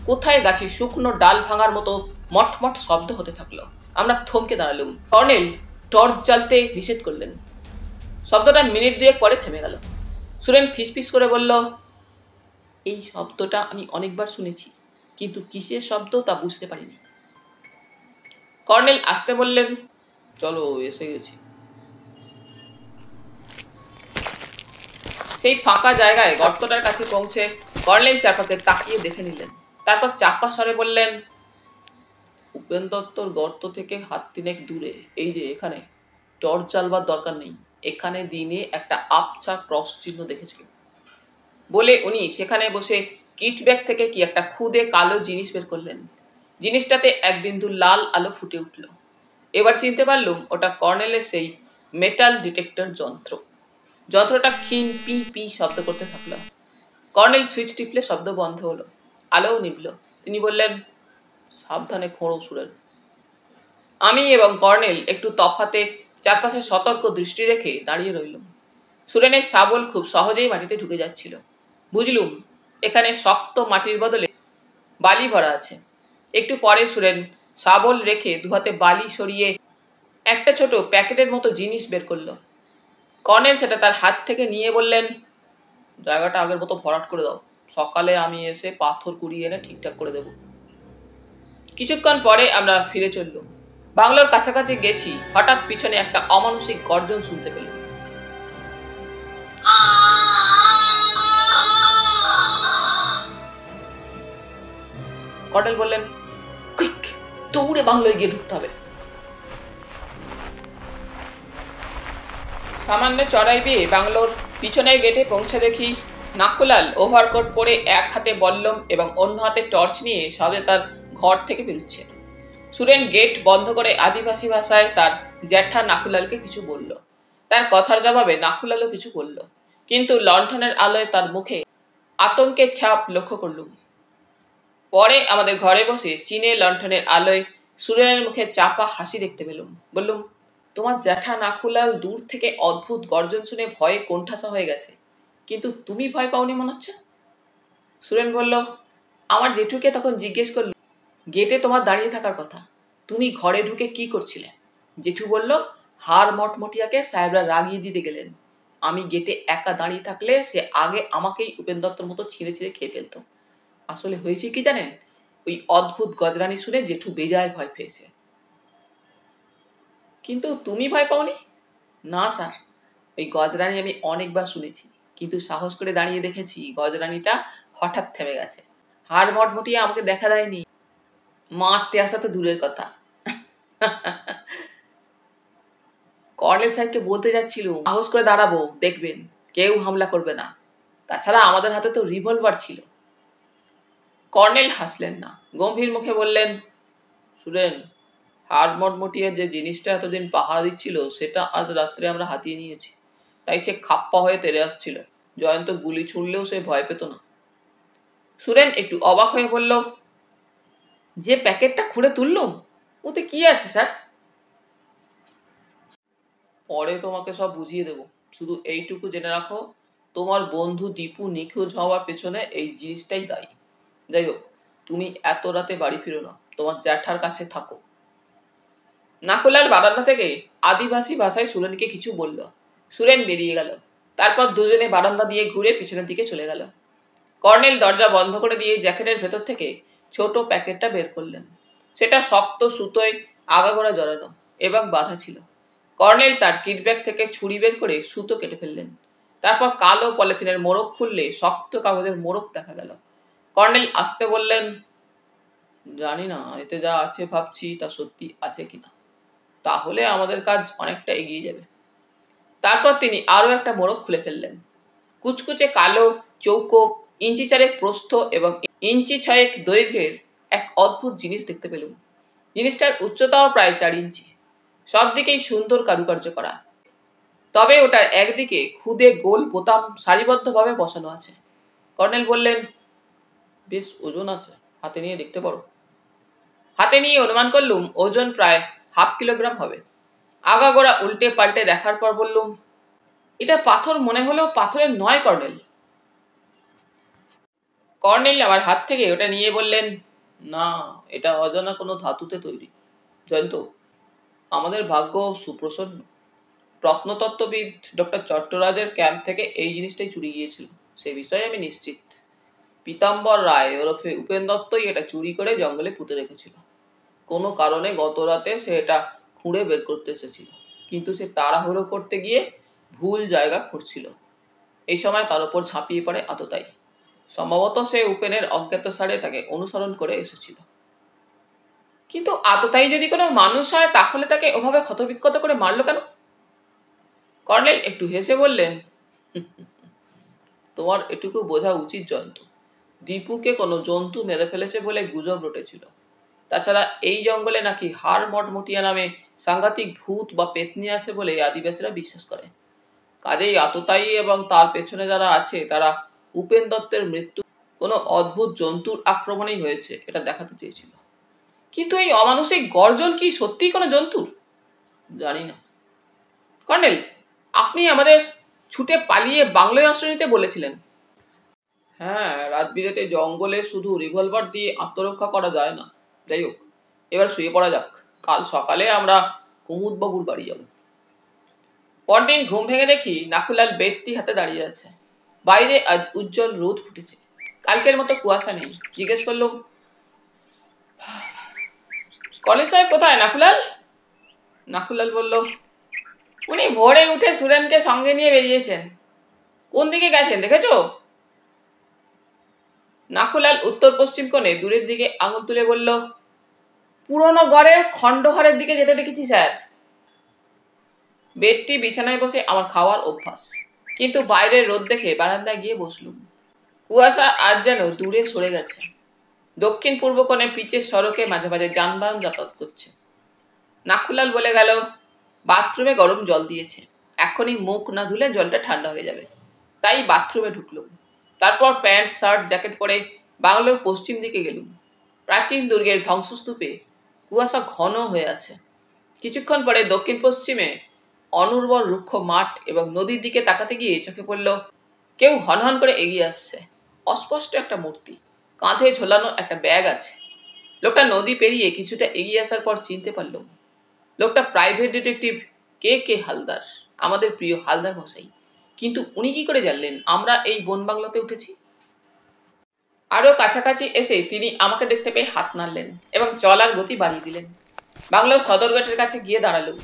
কোথায় গাছে শুকনো ডাল ভাঙার মতো মটমট শব্দ হতে থাকলো। আমরা থমকে দাঁড়ালুম। কর্নেল টর্চ জ্বালতে নিষেধ করলেন। শব্দটা মিনিট দুয়েক পরে থেমে গেল। সুরেন ফিসফিস করে বলল, এই শব্দটা আমি অনেকবার শুনেছি, কিন্তু কিসের শব্দ তা বুঝতে পারিনি। কর্নেল আসতে বললেন, চলো এসে গেছি। সেই ফাঁকা জায়গায় গর্তটার কাছে পৌঁছে কর্নেল চারপাশে তাকিয়ে দেখে নিলেন। তারপর চাপা স্বরে বললেন, উপেন দত্তর গর্ত থেকে হাত তিনেক দূরে, এই যে এখানে, টর্চ জ্বালবার দরকার নেই, এখানে দিনে একটা আবছা ক্রস চিহ্ন দেখেছিল। বলে উনি সেখানে বসে কিট ব্যাগ থেকে কি একটা খুদে কালো জিনিস বের করলেন। জিনিসটাতে এক বিন্দু লাল আলো ফুটে উঠল। এবার চিনতে পারলুম ওটা কর্নেলের সেই মেটাল ডিটেক্টর যন্ত্র। যন্ত্রটা ক্ষীণ পি পি শব্দ করতে থাকলো। কর্নেল সুইচ টিপলে শব্দ বন্ধ হলো, আলোও নিভল। তিনি বললেন, সাবধানে খোঁড়ো সুরেন। আমি এবং কর্নেল একটু তফাতে চারপাশে সতর্ক দৃষ্টি রেখে দাঁড়িয়ে রইলুম। সুরেনের শাবল খুব সহজেই মাটিতে ঢুকে যাচ্ছিল। বুঝলুম এখানে শক্ত মাটির বদলে বালি ভরা আছে। একটু পরে সুরেন শাবল রেখে দুহাতে বালি সরিয়ে একটা ছোট প্যাকেটের মতো জিনিস বের করলো। কর্নেল সেটা তার হাত থেকে নিয়ে বললেন, জায়গাটা আগের মতো ভরাট করে দাও, সকালে আমি এসে পাথর কুড়িয়ে এনে ঠিকঠাক করে দেব। কিছুক্ষণ পরে আমরা ফিরে চললুম। বাংলোর কাছাকাছি গেছি, হঠাৎ পিছনে একটা অমানুষিক গর্জন শুনতে পেলাম। কর্নেল বললেন, কুইক, দৌড়ে বাংলোয় গিয়ে ঢুকতে হবে। সামান্য চড়াই পেয়ে বাংলোর পিছনের গেটে পৌঁছে দেখি নাকুলাল ওভারকোট পরে এক হাতে বল্লম এবং অন্য হাতে টর্চ নিয়ে সবে তার ঘর থেকে বেরোচ্ছে। সুরেন গেট বন্ধ করে আদিবাসী ভাষায় তার জ্যাঠা নাকুলালকে কিছু বলল। তার কথার জবাবে নাকুলালও কিছু বলল, কিন্তু লণ্ঠনের আলোয় তার মুখে আতঙ্কের ছাপ লক্ষ্য করলুম। পরে আমাদের ঘরে বসে চীনে লণ্ঠনের আলোয় সুরেনের মুখে চাপা হাসি দেখতে পেলুম। বললুম, তোমার জ্যাঠা নাকুলাল দূর থেকে অদ্ভুত গর্জন শুনে ভয়ে কোণঠাসা হয়ে গেছে, কিন্তু তুমি ভয় পাওনি মনে হচ্ছে। সুরেন বলল, আমার জেঠুকে তখন জিজ্ঞেস করল, গেটে তোমার দাঁড়িয়ে থাকার কথা, তুমি ঘরে ঢুকে কি করছিলে? জেঠু বলল, হার মটমটিয়াকে সাহেবরা রাগিয়ে দিতে গেলেন। আমি গেটে একা দাঁড়িয়ে থাকলে সে আগে আমাকেই উপেন দত্তর মতো ছিঁড়ে ছিঁড়ে খেয়ে ফেলত। আসলে হয়েছে কি জানেন, ওই অদ্ভুত গজরানি শুনে জেঠু বেজায় ভয় পেয়েছে। কিন্তু তুমি ভয় পাওনি? না স্যার, ওই গজরানি আমি অনেকবার শুনেছি, কিন্তু সাহস করে দাঁড়িয়ে দেখেছি গজরানিটা হঠাৎ থেমে গেছে। হাড় মটমটিয়ে আমাকে দেখা দেয়নি, মারতে আসা তো দূরের কথা। কর্নেল সাহেবকে বলতে যাচ্ছিল, সাহস করে দাঁড়াবো, দেখবেন কেউ হামলা করবে না। তাছাড়া আমাদের হাতে তো রিভলভার ছিল। কর্নেল হাসলেন না, গম্ভীর মুখে বললেন, সুরেন, হাড় মটমটিয়ে যে জিনিসটা এতদিন পাহারা দিচ্ছিল সেটা আজ রাত্রে আমরা হাতিয়ে নিয়েছি। তাই সে খাপ্পা হয়ে তেড়ে আসছিল। জয়ন্ত গুলি ছুড়লেও সে ভয় পেত না। সুরেন একটু অবাক হয়ে বলল, যে প্যাকেটটা খুঁড়ে তুললুম ওতে কি আছে স্যার? পরে তোমাকে সব বুঝিয়ে দেব, শুধু এইটুকু জেনে রাখো, তোমার বন্ধু দীপু নিখোঁজ হওয়ার পেছনে এই জিনিসটাই দায়ী। যাই হোক, তুমি এত রাতে বাড়ি ফিরো না, তোমার জ্যাঠার কাছে থাকো। নাকুলাল বারান্দা থেকে আদিবাসী ভাষায় সুরেনকে কিছু বলল। সুরেন বেরিয়ে গেল। তারপর দুজনে বারান্দা দিয়ে ঘুরে পিছনের দিকে চলে গেল। কর্নেল দরজা বন্ধ করে দিয়ে জ্যাকেটের ভেতর থেকে ছোট প্যাকেটটা বের করলেন। সেটা শক্ত সুতোয় আগাগোড়া জড়ানো এবং বাঁধা ছিল। কর্নেল তার কিটব্যাগ থেকে ছুরি বের করে সুতো কেটে ফেললেন। তারপর কালো পলিথিনের মোড়ক খুললে শক্ত কাগজের মোড়ক দেখা গেল। কর্নেল আসতে বললেন, জানি না এতে যা আছে ভাবছি তা সত্যি আছে কিনা, তাহলে আমাদের কাজ অনেকটা এগিয়ে যাবে। তারপর তিনি আরও একটা মোড়ক খুলে ফেললেন। কুচকুচে কালো চৌকো ইঞ্চি চারেক প্রস্থ এবং ইঞ্চি 6 দৈর্ঘ্যের এক অদ্ভুত জিনিস দেখতে পেলুম। জিনিসটার উচ্চতাও প্রায় 4 ইঞ্চি। সব দিকেই সুন্দর কারুকার্য করা, তবে ওটার একদিকে খুদে গোল বোতাম সারিবদ্ধভাবে বসানো আছে। কর্নেল বললেন, বেশ ওজন আছে, হাতে নিয়ে দেখতে পারো। হাতে নিয়ে অনুমান করলুম ওজন প্রায় 1/2 কিলোগ্রাম হবে। আগাগোড়া উল্টে পাল্টে দেখার পর বললুম, এটা পাথর মনে হলেও পাথরের নয় কর্নেল। কর্নেল আমার হাত থেকে ওটা নিয়ে বললেন, না, এটা অজানা কোনো ধাতুতে তৈরি। জয়ন্ত, আমাদের ভাগ্য সুপ্রসন্ন। প্রত্নতত্ত্ববিদ ডক্টর চট্টরাজের ক্যাম্প থেকে এই জিনিসটাই চুরি গিয়েছিল, সে বিষয়ে আমি নিশ্চিত। পীতাম্বর রায় ওরফে উপেন দত্তই এটা চুরি করে জঙ্গলে পুঁতে রেখেছিল। কোনো কারণে গত রাতে সে এটা খুঁড়ে বের করতে এসেছিল, কিন্তু সে তাড়াহুড়ো করতে গিয়ে ভুল জায়গা খুঁড়ছিল। এই সময় তার উপর ঝাঁপিয়ে পড়ে আততায়ী। সম্ভবত সে উপেনের অজ্ঞাতসারে তাকে অনুসরণ করে এসেছিল। কিন্তু আততায়ী যদি কোনো মানুষ হয়, তাহলে তাকে ওভাবে ক্ষতবিক্ষত করে মারল কেন? কর্নেল একটু হেসে বললেন, তোমার এটুকু বোঝা উচিত জয়ন্ত। দীপুকে কোনো জন্তু মেরে ফেলেছে বলে গুজব রটেছিল। তাছাড়া এই জঙ্গলে নাকি হাড় মটমটিয়া নামে সাংঘাতিক ভূত বা পেতনি আছে বলে আদিবাসীরা বিশ্বাস করে। কাজেই আততায়ী এবং তার পেছনে যারা আছে তারা উপেন দত্তের মৃত্যু কোনো অদ্ভুত জন্তুর আক্রমণেই হয়েছে এটা দেখাতে চেয়েছিল। কিন্তু এই অমানুষিক গর্জন কি সত্যিই কোনো জন্তুর? জানি না। কর্নেল, আপনি আমাদের ছুটে পালিয়ে বাংলায় আশ্রয় নিতে বলেছিলেন। হ্যাঁ, রাত বিরেতে জঙ্গলে শুধু রিভলভার দিয়ে আত্মরক্ষা করা যায় না। যাই হোক, এবার শুয়ে পড়া যাক। কাল সকালে আমরা কুমুদবাবুর বাড়ি যাব। পরদিন ঘুম ভেঙে দেখি নাকুলাল বেডটি হাতে দাঁড়িয়ে আছে। বাইরে আজ উজ্জ্বল রোদ ফুটেছে, কালকের মতো কুয়াশা নেই। জিজ্ঞেস করলুম, কলেজ সাহেব কোথায় নাকুলাল? নাকুলাল বলল, উনি ভোরে উঠে সুরেনকে সঙ্গে নিয়ে বেরিয়েছেন। কোন দিকে গেছেন দেখেছো? নাকুলাল উত্তর পশ্চিম কোণে দূরের দিকে আঙুল তুলে বলল, পুরনো গড়ের খণ্ডঘরের দিকে যেতে দেখেছি স্যার। বেডটি বিছানায় বসে আমার খাওয়ার অভ্যাস, কিন্তু বাইরের রোদ দেখে বারান্দায় গিয়ে বসলুম। কুয়াশা আজ যেন দূরে সরে গেছে। দক্ষিণ পূর্ব কোণে পিচের সড়কে মাঝে মাঝে যানবাহন যাতায়াত করছে। নাকুলাল বলে গেল, বাথরুমে গরম জল দিয়েছে, এখনই মুখ না ধুলে জলটা ঠান্ডা হয়ে যাবে। তাই বাথরুমে ঢুকলুম। তারপর প্যান্ট শার্ট জ্যাকেট পরে বাংলোর পশ্চিম দিকে গেলুম। প্রাচীন দুর্গের ধ্বংসস্তূপে কুয়াশা ঘন হয়ে আছে। কিছুক্ষণ পরে দক্ষিণ পশ্চিমে অনুর্বর রুক্ষ মাঠ এবং নদীর দিকে তাকাতে গিয়ে চোখে পড়ল কেউ হনহন করে এগিয়ে আসছে। অস্পষ্ট একটা মূর্তি, কাঁধে ঝোলানো একটা ব্যাগ আছে। লোকটা নদী পেরিয়ে কিছুটা এগিয়ে আসার পর চিনতে পারলাম। লোকটা প্রাইভেট ডিটেকটিভ কে কে হালদার, আমাদের প্রিয় হালদার মশাই। কিন্তু উনি কি করে জানলেন আমরা এই বন বাংলাতে উঠেছি? আরো কাছাকাছি এসে তিনি আমাকে দেখতে পেয়ে হাত নাড়লেন এবং চলার গতি বাড়িয়ে দিলেন। বাংলার সদর গেটের কাছে গিয়ে দাঁড়ালুম।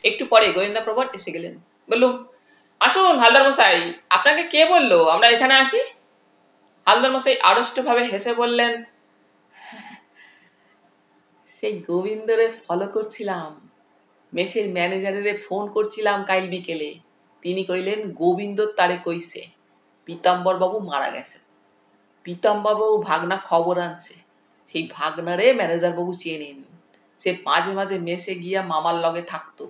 একটু পরে গোয়েন্দা প্রভাত এসে গেলেন। বললুম, আসুন হালদার মশাই, আপনাকে কে বললো আমরা এখানে আছি? হালদার মশাই আড়ষ্টভাবে হেসে বললেন, সেই গোবিন্দরে ফলো করছিলাম। মেসের ম্যানেজারের ফোন করছিলাম কাল বিকেলে। তিনি কইলেন গোবিন্দ তারে কইছে পীতাম্বর বাবু মারা গেছে। পীতাম্বর বাবু ভাগনা খবর আনছে। সেই ভাগনারে ম্যানেজার বাবু চেনেন। সে মাঝে মাঝে মেসে গিয়া মামার লগে থাকতো।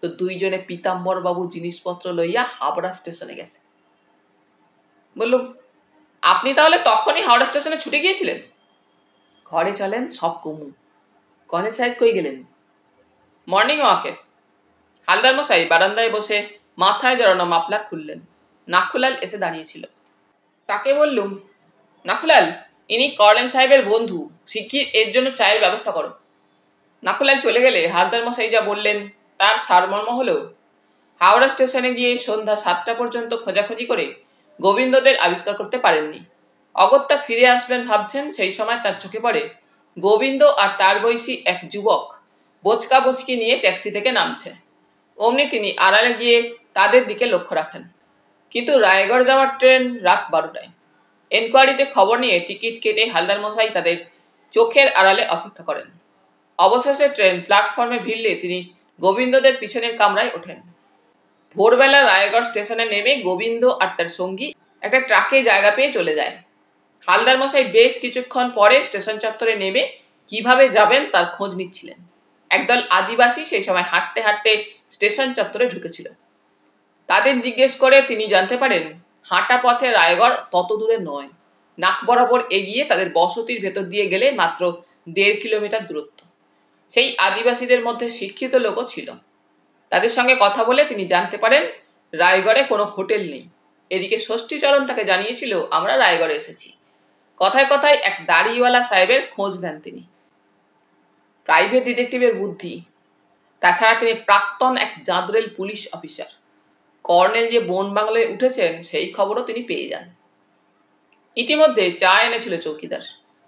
তো দুইজনে পীতাম্বর বাবু জিনিসপত্র লইয়া হাবড়া স্টেশনে গেছে। বললুম, আপনি তাহলে তখনই হাওড়া স্টেশনে ছুটে গিয়েছিলেন? ঘরে চলেন, সব কমু। কর্নেল সাহেব কই গেলেন? মর্নিং ওয়াকে। হালদার মশাই বারান্দায় বসে মাথায় জড়ানো মাফলার খুললেন। নাকুলাল এসে দাঁড়িয়েছিল। তাকে বললুম, নাকুলাল, ইনি কর্নেল সাহেবের বন্ধু, শিগগির এর জন্য চায়ের ব্যবস্থা করো। নাকুলাল চলে গেলে হালদার মশাই যা বললেন তার সারমর্ম হলো, হাওড়া স্টেশনে গিয়ে সন্ধ্যা 7টা পর্যন্ত খোঁজাখুঁজি করে গোবিন্দদের আবিষ্কার করতে পারেননি। অগত্যা ফিরে আসবেন ভাবছেন, সেই সময় তার চোখে পড়ে গোবিন্দ আর তার বয়সী এক যুবক বোচকা বোচকি নিয়ে ট্যাক্সি থেকে নামছে। অমনি তিনি আড়ালে গিয়ে তাদের দিকে লক্ষ্য রাখেন। কিন্তু রায়গড় যাওয়ার ট্রেন রাত 12টায়। এনকোয়ারিতে খবর নিয়ে টিকিট কেটে হালদার মশাই তাদের চোখের আড়ালে অপেক্ষা করেন। অবশেষে ট্রেন প্ল্যাটফর্মে ভিড়লে তিনি গোবিন্দদের পিছনের কামরায় ওঠেন। ভোরবেলা রায়গড় স্টেশনে নেমে গোবিন্দ আর তার সঙ্গী একটা ট্রাকে জায়গা পেয়ে চলে যায়। হালদার মশাই বেশ কিছুক্ষণ পরে স্টেশন চত্বরে নেমে কিভাবে যাবেন তার খোঁজ নিচ্ছিলেন। একদল আদিবাসী সেই সময় হাঁটতে হাঁটতে স্টেশন চত্বরে ঢুকেছিল। তাদের জিজ্ঞেস করে তিনি জানতে পারেন হাঁটা পথে রায়গড় তত দূরে নয়। নাক বরাবর এগিয়ে তাদের বসতির ভেতর দিয়ে গেলে মাত্র 1.5 কিলোমিটার দূরত্ব। সেই আদিবাসীদের মধ্যে শিক্ষিত লোকও ছিল। তাদের সঙ্গে কথা বলে তিনি জানতে পারেন রায়গড়ে কোনো হোটেল নেই। এদিকে ষষ্ঠীচরণ তাকে জানিয়েছিল আমরা রায়গড়ে এসেছি। কথায় কথায় এক দাড়িওয়ালা সাহেবের খোঁজ নেন তিনি। প্রাইভেট ডিটেকটিভের বুদ্ধি, তাছাড়া তিনি প্রাক্তন এক জাঁদরেল পুলিশ অফিসার। কর্নেল যে বন বাংলায় উঠেছেন সেই খবরও তিনি পেয়ে যান। ইতিমধ্যে চা এনেছিল চৌকিদার।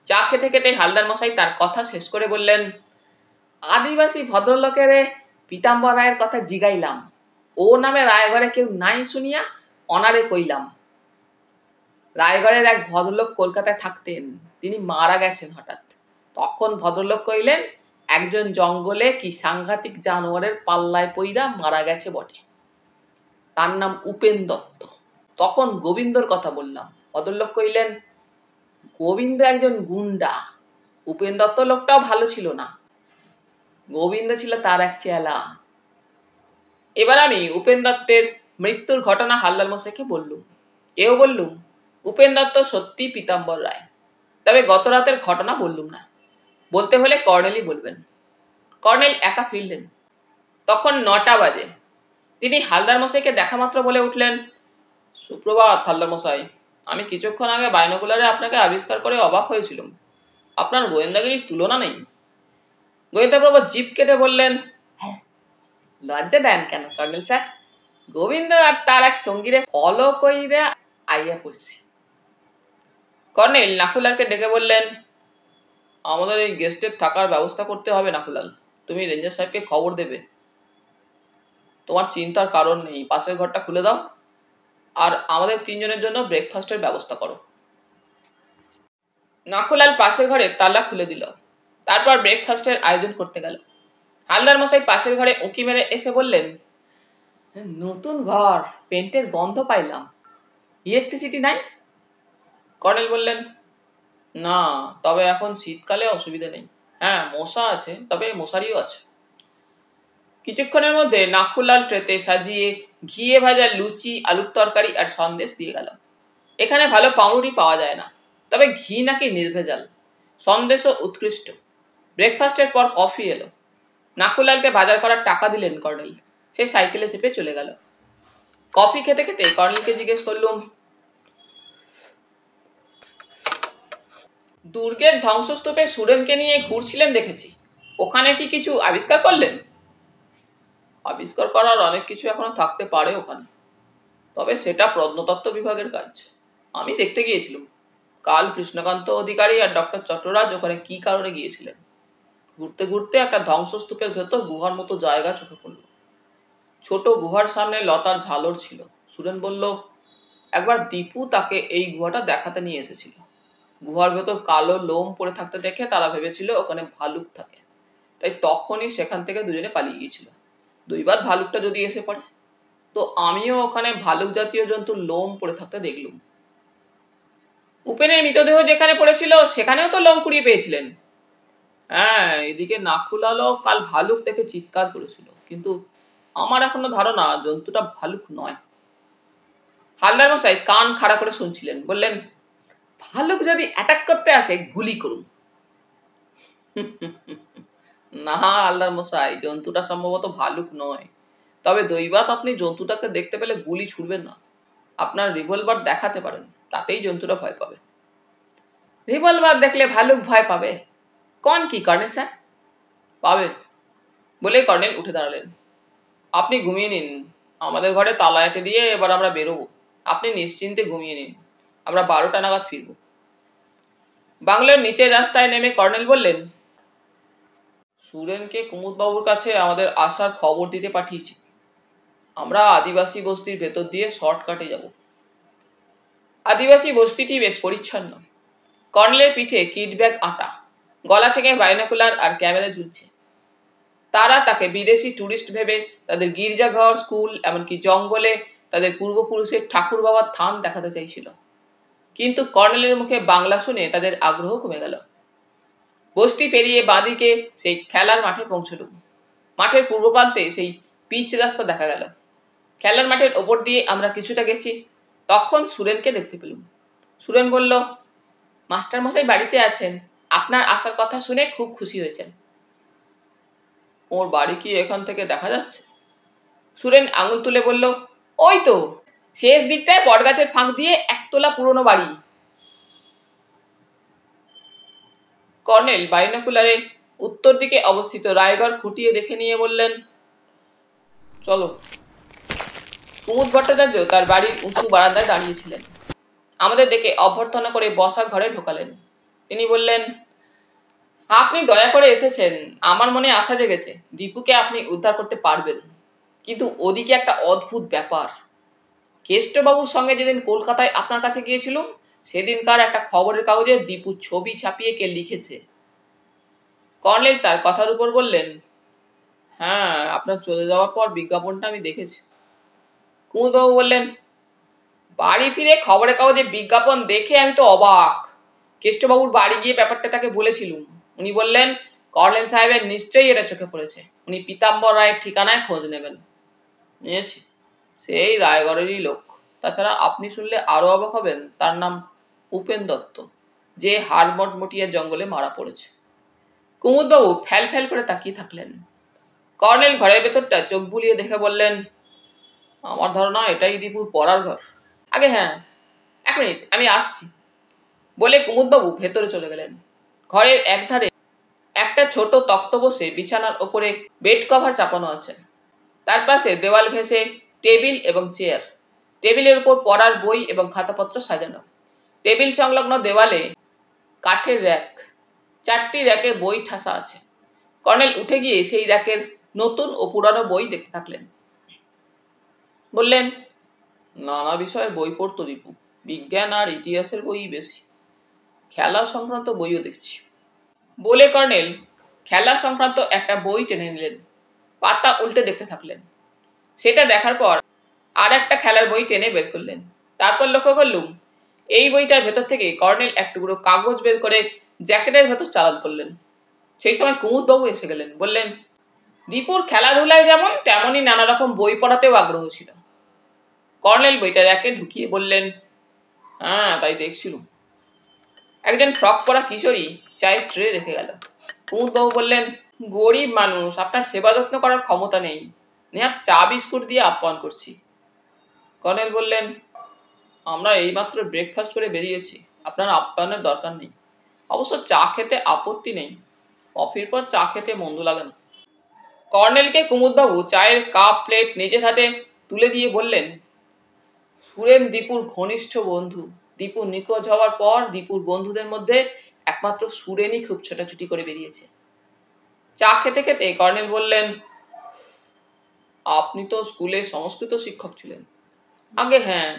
চা খেতে খেতে হালদার মশাই তার কথা শেষ করে বললেন, আদিবাসী ভদ্রলোকের পীতাম্বর রায়ের কথা জিগাইলাম। ও নামে রায়গড়ে কেউ নাই শুনিয়া অনারে কইলাম। রায়গড়ের এক ভদ্রলোক কলকাতায় থাকতেন, তিনি মারা গেছেন হঠাৎ। তখন ভদ্রলোক কইলেন, একজন জঙ্গলে কি সাংঘাতিক জানোয়ারের পাল্লায় পইরা মারা গেছে বটে, তার নাম উপেন দত্ত। তখন গোবিন্দর কথা বললাম। ভদ্রলোক কইলেন, গোবিন্দ একজন গুন্ডা, উপেন দত্ত লোকটাও ভালো ছিল না, গোবিন্দ ছিল তার এক চেলা। এবার আমি উপেন দত্তের মৃত্যুর ঘটনা হালদার মশাইকে বললুম। এও বললুম, উপেন দত্ত সত্যি পীতাম্বর রায়, তবে গত রাতের ঘটনা বললুম না, বলতে হলে কর্নেলই বলবেন। কর্নেল একা ফিরলেন। তখন 9টা বাজে। তিনি হালদার মশাইকে দেখা মাত্র বলে উঠলেন, সুপ্রভাত হালদার মশাই, আমি কিছুক্ষণ আগে বাইনোকুলারে আপনাকে আবিষ্কার করে অবাক হয়েছিলাম। আপনার গোয়েন্দাগিরির তুলনা নেই। গোয়েন্দাপ্রভু জিপ কেটে বললেন, লজ্জা দেন কেন কর্নেল স্যার, গোবিন্দ আর তার এক সঙ্গীরে ফলো কইরা আইয়া পড়ছি। কর্নেল নাকুলালকে ডেকে বললেন, আমাদের এই গেস্টের থাকার ব্যবস্থা করতে হবে নাকুলাল, তুমি রেঞ্জার সাহেবকে খবর দেবে। তোমার চিন্তার কারণ নেই, পাশের ঘরটা খুলে দাও আর আমাদের 3 জনের জন্য ব্রেকফাস্টের ব্যবস্থা করো। নাকুলাল পাশের ঘরে তালা খুলে দিল, তারপর ব্রেকফাস্টের আয়োজন করতে গেল। হালদার মশাই পাশের ঘরে উঁকি মেরে এসে বললেন, নতুন ঘর, পেন্টের গন্ধ পাইলাম, ইলেকট্রিসিটি নাই? কর্নেল বললেন, না, তবে এখন শীতকালে অসুবিধা নেই। হ্যাঁ, মশা আছে, তবে মশারিও আছে। কিছুক্ষণের মধ্যে নাকুলাল ট্রেতে সাজিয়ে ঘিয়ে ভাজা লুচি, আলুর তরকারি আর সন্দেশ দিয়ে গেল। এখানে ভালো পাউরুটি পাওয়া যায় না, তবে ঘি নাকি নির্ভেজাল, সন্দেশও উৎকৃষ্ট। ব্রেকফাস্টের পর কফি এলো। নাকুলালকে বাজার করার টাকা দিলেন কর্নেল। সে সাইকেলে চেপে চলে গেল। কফি খেতে খেতে কর্নেলকে জিজ্ঞেস করলুম, দুর্গের ধ্বংসস্তূপে সুরেনকে নিয়ে ঘুরছিলেন দেখেছি, ওখানে কি কিছু আবিষ্কার করলেন? আবিষ্কার করার অনেক কিছু এখনো থাকতে পারে ওখানে, তবে সেটা প্রত্নতত্ত্ব বিভাগের কাজ। আমি দেখতে গিয়েছিলাম। কাল কৃষ্ণকান্ত অধিকারী আর ডক্টর চট্টরাজ ওখানে কি কারণে গিয়েছিলেন। ঘুরতে ঘুরতে একটা ধ্বংসস্তূপের ভেতর গুহার মতো জায়গা চোখে পড়ল। ছোট গুহার সামনে লতার ঝালর ছিল। সুরেন বলল, একবার দীপু তাকে এই গুহাটা দেখাতে নিয়ে এসেছিল। গুহার ভেতর কালো লোম পড়ে থাকতে দেখে তারা ভেবেছিল ওখানে ভালুক থাকে, তাই তখনই সেখান থেকে দুজনে পালিয়ে গিয়েছিল। 2 বার ভালুকটা যদি এসে পড়ে, তো আমিও ওখানে ভালুক জাতীয় জন্তুর লোম পড়ে থাকতে দেখলুম। উপেনের মৃতদেহ যেখানে পড়েছিল সেখানেও তো লোম কুড়িয়ে পেয়েছিলেন। হ্যাঁ, এদিকে নাকুলালও কাল ভালুক দেখে চিৎকার করেছিল, কিন্তু আমার এখনো ধারণা জন্তুটা ভালুক নয়। হালদার মশাই কান খাড়া করে শুনছিলেন। বললেন, ভালুক যদি অ্যাটাক করতে আসে গুলি করুন। না হালদার মশাই, জন্তুটা সম্ভবত ভালুক নয়, তবে দৈবাত আপনি জন্তুটাকে দেখতে পেলে গুলি ছুড়বেন না। আপনার রিভলভার দেখাতে পারেন, তাতেই জন্তুটা ভয় পাবে। রিভলভার দেখলে ভালুক ভয় পাবে? কোন কি কর্নেল স্যার? পাবে। বলে কর্নেল উঠে দাঁড়ালেন। আপনি ঘুমিয়ে নিন, আমাদের ঘরে তালা এঁটে দিয়ে এবার আমরা বেরোবো। আপনি নিশ্চিন্তে ঘুমিয়ে নিন, আমরা 12টা নাগাদ ফিরব। বাংলোর নিচের রাস্তায় নেমে কর্নেল বললেন, সুরেনকে কুমুদবাবুর কাছে আমাদের আসার খবর দিতে পাঠিয়েছি। আমরা আদিবাসী বস্তির ভেতর দিয়ে শর্টকাটে যাব। আদিবাসী বস্তিটি বেশ পরিচ্ছন্ন। কর্নেলের পিঠে কিট ব্যাগ আটা, গলা থেকে বাইনোকুলার আর ক্যামেরা ঝুলছে। তারা তাকে বিদেশি ট্যুরিস্ট ভেবে তাদের গির্জাঘর, স্কুল, এমনকি জঙ্গলে তাদের পূর্বপুরুষের ঠাকুর বাবার থান দেখাতে চাইছিল। কিন্তু কর্নেলের মুখে বাংলা শুনে তাদের আগ্রহ কমে গেল। বস্তি পেরিয়ে বাঁদিকে সেই খেলার মাঠে পৌঁছলুম। মাঠের পূর্ব প্রান্তে সেই পিচ রাস্তা দেখা গেল। খেলার মাঠের ওপর দিয়ে আমরা কিছুটা গেছি, তখন সুরেনকে দেখতে পেলুম। সুরেন বলল, মাস্টার মশাই বাড়িতে আছেন, আপনার আসার কথা শুনে খুব খুশি হয়েছেন। ওর বাড়ি কি এখান থেকে দেখা যাচ্ছে? সুরেন আঙুল তুলে বলল, ওই তো শেষ দিকটায় বটগাছের ফাঁক দিয়ে একতলা পুরনো বাড়ি। কর্নেল বাইনোকুলারে উত্তর দিকে অবস্থিত রায়গড় খুঁটিয়ে দেখে নিয়ে বললেন, চলো। কুমুদ ভট্টাচার্য তার বাড়ির উঁচু বারান্দায় দাঁড়িয়েছিলেন। আমাদের দেখে অভ্যর্থনা করে বসার ঘরে ঢোকালেন। তিনি বললেন, আপনি দয়া করে এসেছেন, আমার মনে আশা জেগেছে দীপুকে আপনি উদ্ধার করতে পারবেন। কিন্তু ওদিকে একটা অদ্ভুত ব্যাপার। কেষ্টবাবুর সঙ্গে যেদিন কলকাতায় আপনার কাছে গিয়েছিলুম, সেদিনকার একটা খবরের কাগজে দীপুর ছবি ছাপিয়ে কে লিখেছে। কর্নেল তার কথার উপর বললেন, হ্যাঁ, আপনার চলে যাওয়ার পর বিজ্ঞাপনটা আমি দেখেছি। কুমুদবাবু বললেন, বাড়ি ফিরে খবরের কাগজে বিজ্ঞাপন দেখে আমি তো অবাক। কেষ্টবাবুর বাড়ি গিয়ে ব্যাপারটা তাকে বলেছিলুম। উনি বললেন, কর্নেল সাহেবের নিশ্চয়ই এটা চোখে পড়েছে, উনি পীতাম্বর রায়ের ঠিকানায় খোঁজ নেবেন। নিয়েছি, সেই রায়গড়েরই লোক। তাছাড়া আপনি শুনলে আরো অবাক হবেন, তার নাম উপেন দত্ত, যে হাড়মটমটিয়া জঙ্গলে মারা পড়েছে। কুমুদবাবু ফ্যাল ফ্যাল করে তাকিয়ে থাকলেন। কর্নেল ঘরের ভেতরটা চোখ বুলিয়ে দেখে বললেন, আমার ধারণা এটাই দীপুর পড়ার ঘর। আগে হ্যাঁ, 1 মিনিট, আমি আসছি বলে কুমুদবাবু ভেতরে চলে গেলেন। ঘরের একধারে একটা ছোট তক্ত বসে বিছানার ওপরে বেড কভার চাপানো আছে। তার পাশে দেওয়াল ঘেঁষে টেবিল এবং চেয়ার। টেবিলের উপর পড়ার বই এবং খাতাপত্র সাজানো। টেবিল সংলগ্ন দেওয়ালে কাঠের র্যাক, 4টি র্যাকে বই ঠাসা আছে। কর্নেল উঠে গিয়ে সেই র্যাকের নতুন ও পুরানো বই দেখতে থাকলেন। বললেন, নানা বিষয়ের বই পড়তো দীপু, বিজ্ঞান আর ইতিহাসের বই বেশি, খেলা সংক্রান্ত বইও দেখছি। বলে কর্নেল খেলা সংক্রান্ত একটা বই টেনে নিলেন। পাতা উল্টে দেখতে থাকলেন। সেটা দেখার পর আর একটা খেলার বই টেনে বের করলেন। তারপর লক্ষ্য করলুম এই বইটার ভেতর থেকে কর্নেল এক টুকরো কাগজ বের করে জ্যাকেটের ভেতর চালান করলেন। সেই সময় কুমুদবাবু এসে গেলেন। বললেন, দীপুর খেলাধুলায় যেমন তেমনই নানা রকম বই পড়াতেও আগ্রহ ছিল। কর্নেল বইটা র্যাকে ঢুকিয়ে বললেন, হ্যাঁ, তাই দেখছিলুম। একজন ফ্রক পরা কিশোরী চায়ের ট্রে রেখে গেল। কুমুদবাবু বললেন, গরিব মানুষ, আপনার সেবা যত্ন করার ক্ষমতা নেই, নেহাত চা বিস্কুট দিয়ে আপ্যায়ন করছি। কর্নেল বললেন, আমরা এইমাত্র ব্রেকফাস্ট করে বেরিয়েছি, আপনার আপ্যায়নের দরকার নেই। অবশ্য চা খেতে আপত্তি নেই, কফির পর চা খেতে মন্দ লাগে না। কর্নেলকে কুমুদবাবু চায়ের কাপ প্লেট নিজের হাতে তুলে দিয়ে বললেন, সুরেন দীপুর ঘনিষ্ঠ বন্ধু। দীপু নিখোঁজ হওয়ার পর দীপুর বন্ধুদের মধ্যে একমাত্র সুরেনই খুব ছোটাছুটি করে বেরিয়েছে। চা খেতে খেতে কর্নেল বললেন, আপনি তো স্কুলে সংস্কৃত শিক্ষক ছিলেন। আগে হ্যাঁ,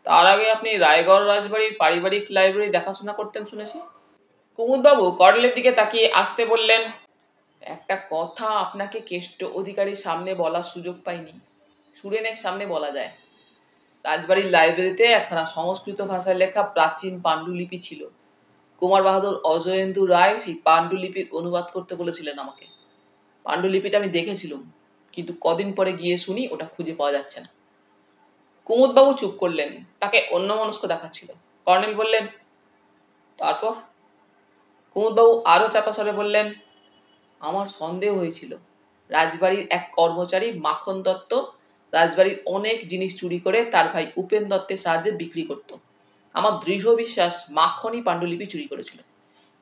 তার আগে আপনি রায়গড় রাজবাড়ির পারিবারিক লাইব্রেরি দেখাশোনা করতেন শুনেছি। কুমুদবাবু কর্নেলের দিকে তাকিয়ে আসতে বললেন, একটা কথা আপনাকে কেষ্ট অধিকারীর সামনে বলার সুযোগ পাইনি, সুরেনের সামনে বলা যায়। রাজবাড়ির লাইব্রেরিতে একখানা সংস্কৃত ভাষায় লেখা প্রাচীন পাণ্ডুলিপি ছিল। কুমার বাহাদুর অজয়েন্দু রায় সেই পাণ্ডুলিপির অনুবাদ করতে বলেছিলেন আমাকে। পাণ্ডুলিপিটা আমি দেখেছিলাম, কিন্তু কদিন পরে গিয়ে শুনি ওটা খুঁজে পাওয়া যাচ্ছে না। কুমুদবাবু চুপ করলেন, তাকে অন্যমনস্ক দেখাচ্ছিল। কর্নেল বললেন, তারপর? কুমুদবাবু আরো চাপা স্বরে বললেন, আমার সন্দেহ হয়েছিল রাজবাড়ির এক কর্মচারী মাখন দত্ত রাজবাড়ির অনেক জিনিস চুরি করে তার ভাই উপেন দত্তের সাহায্যে বিক্রি করত। আমার দৃঢ় বিশ্বাস মাখনই পাণ্ডুলিপি চুরি করেছিল।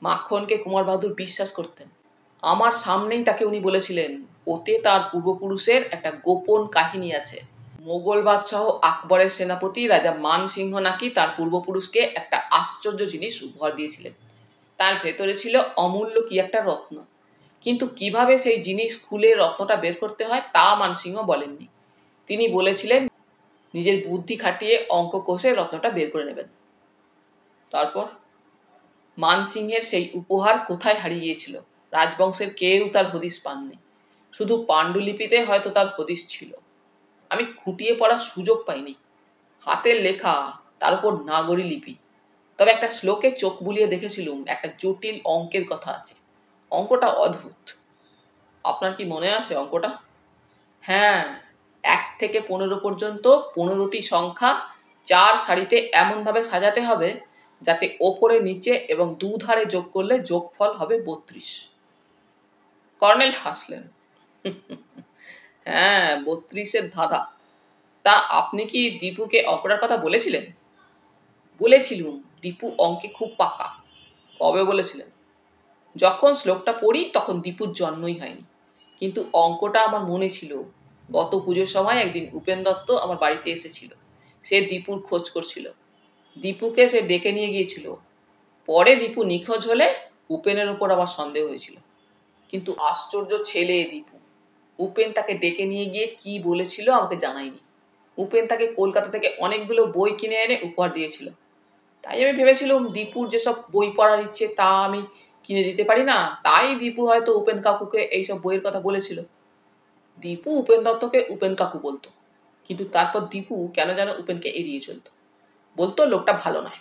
মাখনকে কুমার বাহাদুর বিশ্বাস করতেন। আমার সামনেই তাকে উনি বলেছিলেন ওতে তার পূর্বপুরুষের একটা গোপন কাহিনী আছে। মোগল বাদশাহ আকবরের সেনাপতি রাজা মানসিংহ নাকি তার পূর্বপুরুষকে একটা আশ্চর্য জিনিস উপহার দিয়েছিলেন। তার ভেতরে ছিল অমূল্য কি একটা রত্ন, কিন্তু কিভাবে সেই জিনিস খুলে রত্নটা বের করতে হয় তা মানসিংহ বলেননি। তিনি বলেছিলেন নিজের বুদ্ধি খাটিয়ে অঙ্ক কষে রত্নটা বের করে নেবেন। তারপর মানসিংহের সেই উপহার কোথায় হারিয়ে গিয়েছিল? রাজবংশের কেউ তার হদিস পাননি। শুধু পাণ্ডুলিপিতে হয়তো তার হদিস ছিল, আমি খুঁটিয়ে পড়ার সুযোগ পাইনি। হাতের লেখা, তার উপর নাগরী লিপি। তবে একটা শ্লোকে চোখ বুলিয়ে দেখেছিলুম একটা জটিল অঙ্কের কথা আছে। অঙ্কটা অদ্ভুত। আপনার কি মনে আছে অঙ্কটা? হ্যাঁ, 1 থেকে 15 পর্যন্ত 15টি সংখ্যা 4 সারিতে এমনভাবে সাজাতে হবে যাতে ওপরে নিচে এবং দুধারে যোগ করলে যোগফল হবে 32। কর্নেল হাসলেন। হ্যাঁ, 32-এর ধাঁধা। তা আপনি কি দীপুকে অঙ্কটার কথা বলেছিলেন? বলেছিলুম, দীপু অঙ্কে খুব পাকা। কবে বলেছিলেন? যখন শ্লোকটা পড়ি তখন দীপুর জন্মই হয়নি, কিন্তু অঙ্কটা আমার মনে ছিল। গত পুজোর সময় একদিন উপেন দত্ত আমার বাড়িতে এসেছিল। সে দীপুর খোঁজ করছিল। দীপুকে সে ডেকে নিয়ে গিয়েছিল। পরে দীপু নিখোঁজ হলে উপেনের ওপর আমার সন্দেহ হয়েছিল। কিন্তু আশ্চর্য ছেলে দীপু। উপেন তাকে ডেকে নিয়ে গিয়ে কি বলেছিল আমাকে জানায়নি। উপেন তাকে কলকাতা থেকে অনেকগুলো বই কিনে এনে উপহার দিয়েছিল। তাই আমি ভেবেছিলাম দীপুর যেসব বই পড়ার ইচ্ছে তা আমি কিনে দিতে পারি না, তাই দীপু হয়তো উপেন কাকুকে এইসব বইয়ের কথা বলেছিল। দীপু উপেন দত্তকে উপেন কাকু বলতো, কিন্তু তারপর দীপু কেন যেন উপেনকে এড়িয়ে চলতো। বলতো লোকটা ভালো নয়।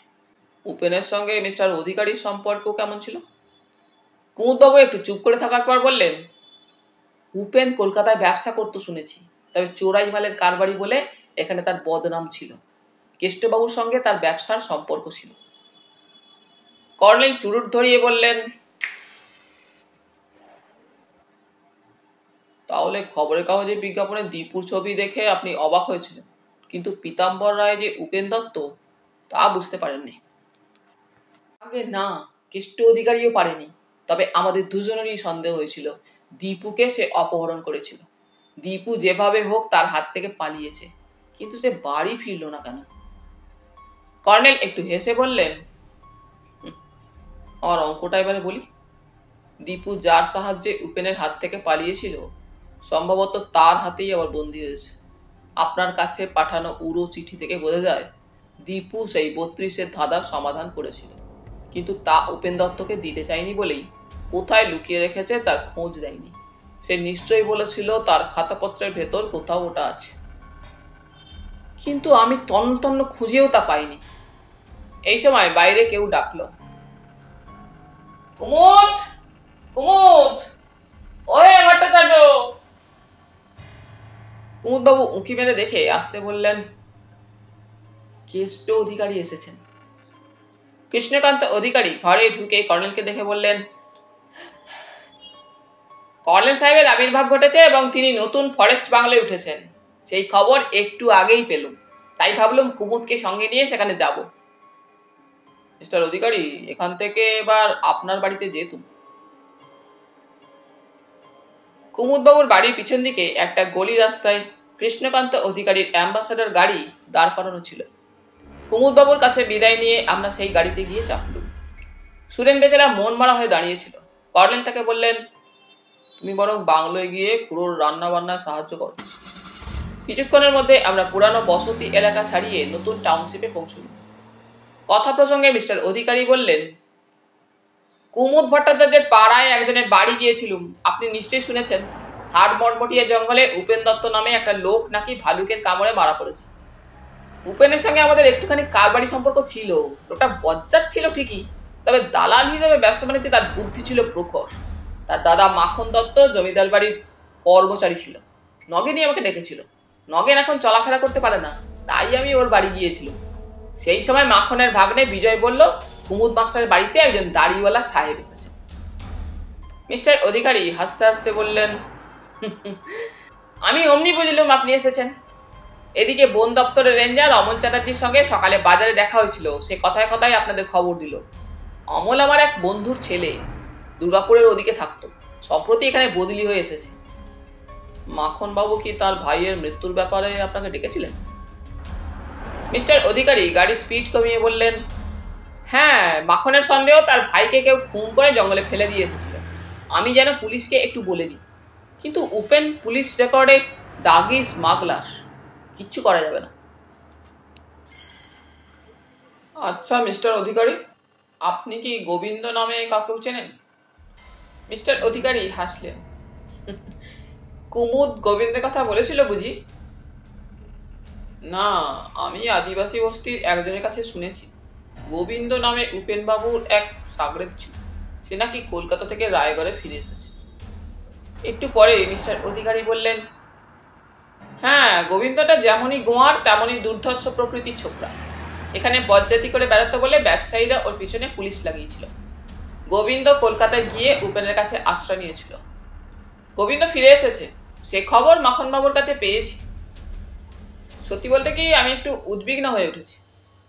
উপেনের সঙ্গে মিস্টার অধিকারীর সম্পর্ক কেমন ছিল? কুমুদবাবু একটু চুপ করে থাকার পর বললেন, উপেন কলকাতায় ব্যবসা করতো শুনেছি, তবে চোরাই মালের কারবারি বলে এখানে তার বদনাম ছিল। কেষ্টবাবুর সঙ্গে তার ব্যবসার সম্পর্ক ছিল। কর্নেল চুরুট ধরিয়ে বললেন, তাহলে খবরের কাগজে বিজ্ঞাপনে দীপুর ছবি দেখে আপনি অবাক হয়েছিলেন, কিন্তু পীতাম্বর রায় যে উপেন দত্ত তা বুঝতে পারেননি। আগে না, কেষ্ট অধিকারীও পারেনি। তবে আমাদের দুজনেরই সন্দেহ হয়েছিল দীপুকে সে অপহরণ করেছিল। দীপু যেভাবে হোক তার হাত থেকে পালিয়েছে, কিন্তু সে বাড়ি ফিরল না কেন? কর্নেল একটু হেসে বললেন, আমার অঙ্কটা এবারে বলি। দীপু যার সাহায্যে উপেনের হাত থেকে পালিয়েছিল সম্ভবত তার হাতেই আবার বন্দী হয়েছে। আপনার কাছে পাঠানো উড়ো চিঠি থেকে বোঝা যায় দীপু সেই 32-এর ধাঁধার সমাধান করেছিল, কিন্তু তা উপেন দত্তকে দিতে চায়নি বলেই কোথায় লুকিয়ে রেখেছে তার খোঁজ দেয়নি। সে নিশ্চয়ই বলেছিল তার খাতাপত্রের ভেতর কোথাও ওটা আছে, কিন্তু আমি তন্ন খুঁজেও তা পাইনি। এই সময় বাইরে কেউ ডাকলো, কুমুদ, কুমুদ, ওহে ভট্টাচার্য। কুমুদবাবু উঁকি মেরে দেখে আসতে বললেন, কেষ্ট অধিকারী এসেছেন। কৃষ্ণকান্ত অধিকারী ঘরে ঢুকে কর্নেলকে দেখে বললেন, কর্নেল সাহেবের আবির্ভাব ঘটেছে এবং তিনি নতুন ফরেস্ট বাংলায় উঠেছেন। সেই খবর একটু আগেই পেলুম, তাই ভাবলাম কুমুদকে সঙ্গে নিয়ে সেখানে যাব। মিস্টার অধিকারী, এখান থেকে এবার আপনার বাড়িতে যেতুম। কুমুদবাবুর বাড়ির পিছন দিকে একটা গলি রাস্তায় কৃষ্ণকান্ত অধিকারীর অ্যাম্বাসাডার গাড়ি দাঁড় করানো ছিল। কুমুদবাবুর কাছে বিদায় নিয়ে আমরা সেই গাড়িতে গিয়ে চাপলুম। সুরেন বেচারা মন মারা হয়ে দাঁড়িয়েছিল। কর্নেল তাকে বললেন, তুমি বরং বাংলোয় গিয়ে খুড়োর রান্না বান্নায় সাহায্য করো। কিছুক্ষণের মধ্যে আমরা পুরানো বসতি এলাকা ছাড়িয়ে নতুন টাউনশিপে পৌঁছলাম। কথা প্রসঙ্গে মিস্টার অধিকারী বললেন, কুমুদ ভট্টাচার্যের পাড়ায় একজনের বাড়ি গিয়েছিলুম, আপনি নিশ্চয়ই শুনেছেন। হাড় মটমটিয়া জঙ্গলে উপেন দত্ত নামে একটা লোক নাকি ভালুকের কামড়ে মারা পড়েছে। উপেনের সঙ্গে আমাদের একটুখানি কারবারি সম্পর্ক ছিল। লোকটা বজ্জাত ছিল ঠিকই, তবে দালাল হিসেবে ব্যবসা বাণিজ্যে তার বুদ্ধি ছিল প্রখর। তার দাদা মাখন দত্ত জমিদার বাড়ির কর্মচারী ছিল। নগেনই আমাকে ডেকেছিল। নগেন এখন চলাফেরা করতে পারে না, তাই আমি ওর বাড়ি গিয়েছিলাম। সেই সময় মাখনের ভাগ্নে বিজয় বলল, কুমুদ মাস্টারের বাড়িতে একজন দাড়িওয়ালা সাহেব এসেছে। মিস্টার অধিকারী হাসতে হাসতে বললেন, আমি অমনি বুঝলুম আপনি এসেছেন। এদিকে বন দপ্তরের রেঞ্জার অমল চ্যাটার্জির সঙ্গে সকালে বাজারে দেখা হয়েছিল, সে কথায় কথায় আপনাদের খবর দিল। অমল আমার এক বন্ধুর ছেলে, দুর্গাপুরের ওদিকে থাকতো, সম্প্রতি এখানে বদলি হয়ে এসেছে। মাখনবাবু কি তার ভাইয়ের মৃত্যুর ব্যাপারে আপনাকে ডেকেছিলেন? মিস্টার অধিকারী গাড়ির স্পিড কমিয়ে বললেন, হ্যাঁ, মাখনের সন্দেহ তার ভাইকে কেউ খুন করে জঙ্গলে ফেলে দিয়ে এসেছিল। আমি যেন পুলিশকে একটু বলে দিই, কিন্তু উপেন পুলিশ রেকর্ডে দাগি স্মাগলার, কিচ্ছু করা যাবে না। আচ্ছা মিস্টার অধিকারী, আপনি কি গোবিন্দ নামে কাউকে চেনেন? মিস্টার অধিকারী হাসলেন, কুমুদ গোবিন্দের কথা বলেছিল বুঝি? না, আমি আদিবাসী বস্তির একজনের কাছে শুনেছি গোবিন্দ নামে উপেনবাবুর এক সাগরেদ ছিল। সে নাকি কলকাতা থেকে রায়গড়ে ফিরে এসেছে। একটু পরে মিস্টার অধিকারী বললেন, হ্যাঁ, গোবিন্দটা যেমনই গোয়ার তেমনই দুর্ধর্ষ প্রকৃতির ছোকরা। এখানে বজ্জাতি করে বেড়াতে বলে ব্যবসায়ীরা ওর পিছনে পুলিশ লাগিয়েছিল। গোবিন্দ কলকাতায় গিয়ে উপেনের কাছে আশ্রয় নিয়েছিল। গোবিন্দ ফিরে এসেছে, সে খবর মাখনবাবুর কাছে পেয়েছি। সত্যি বলতে কি আমি একটু উদ্বিগ্ন হয়ে উঠেছি।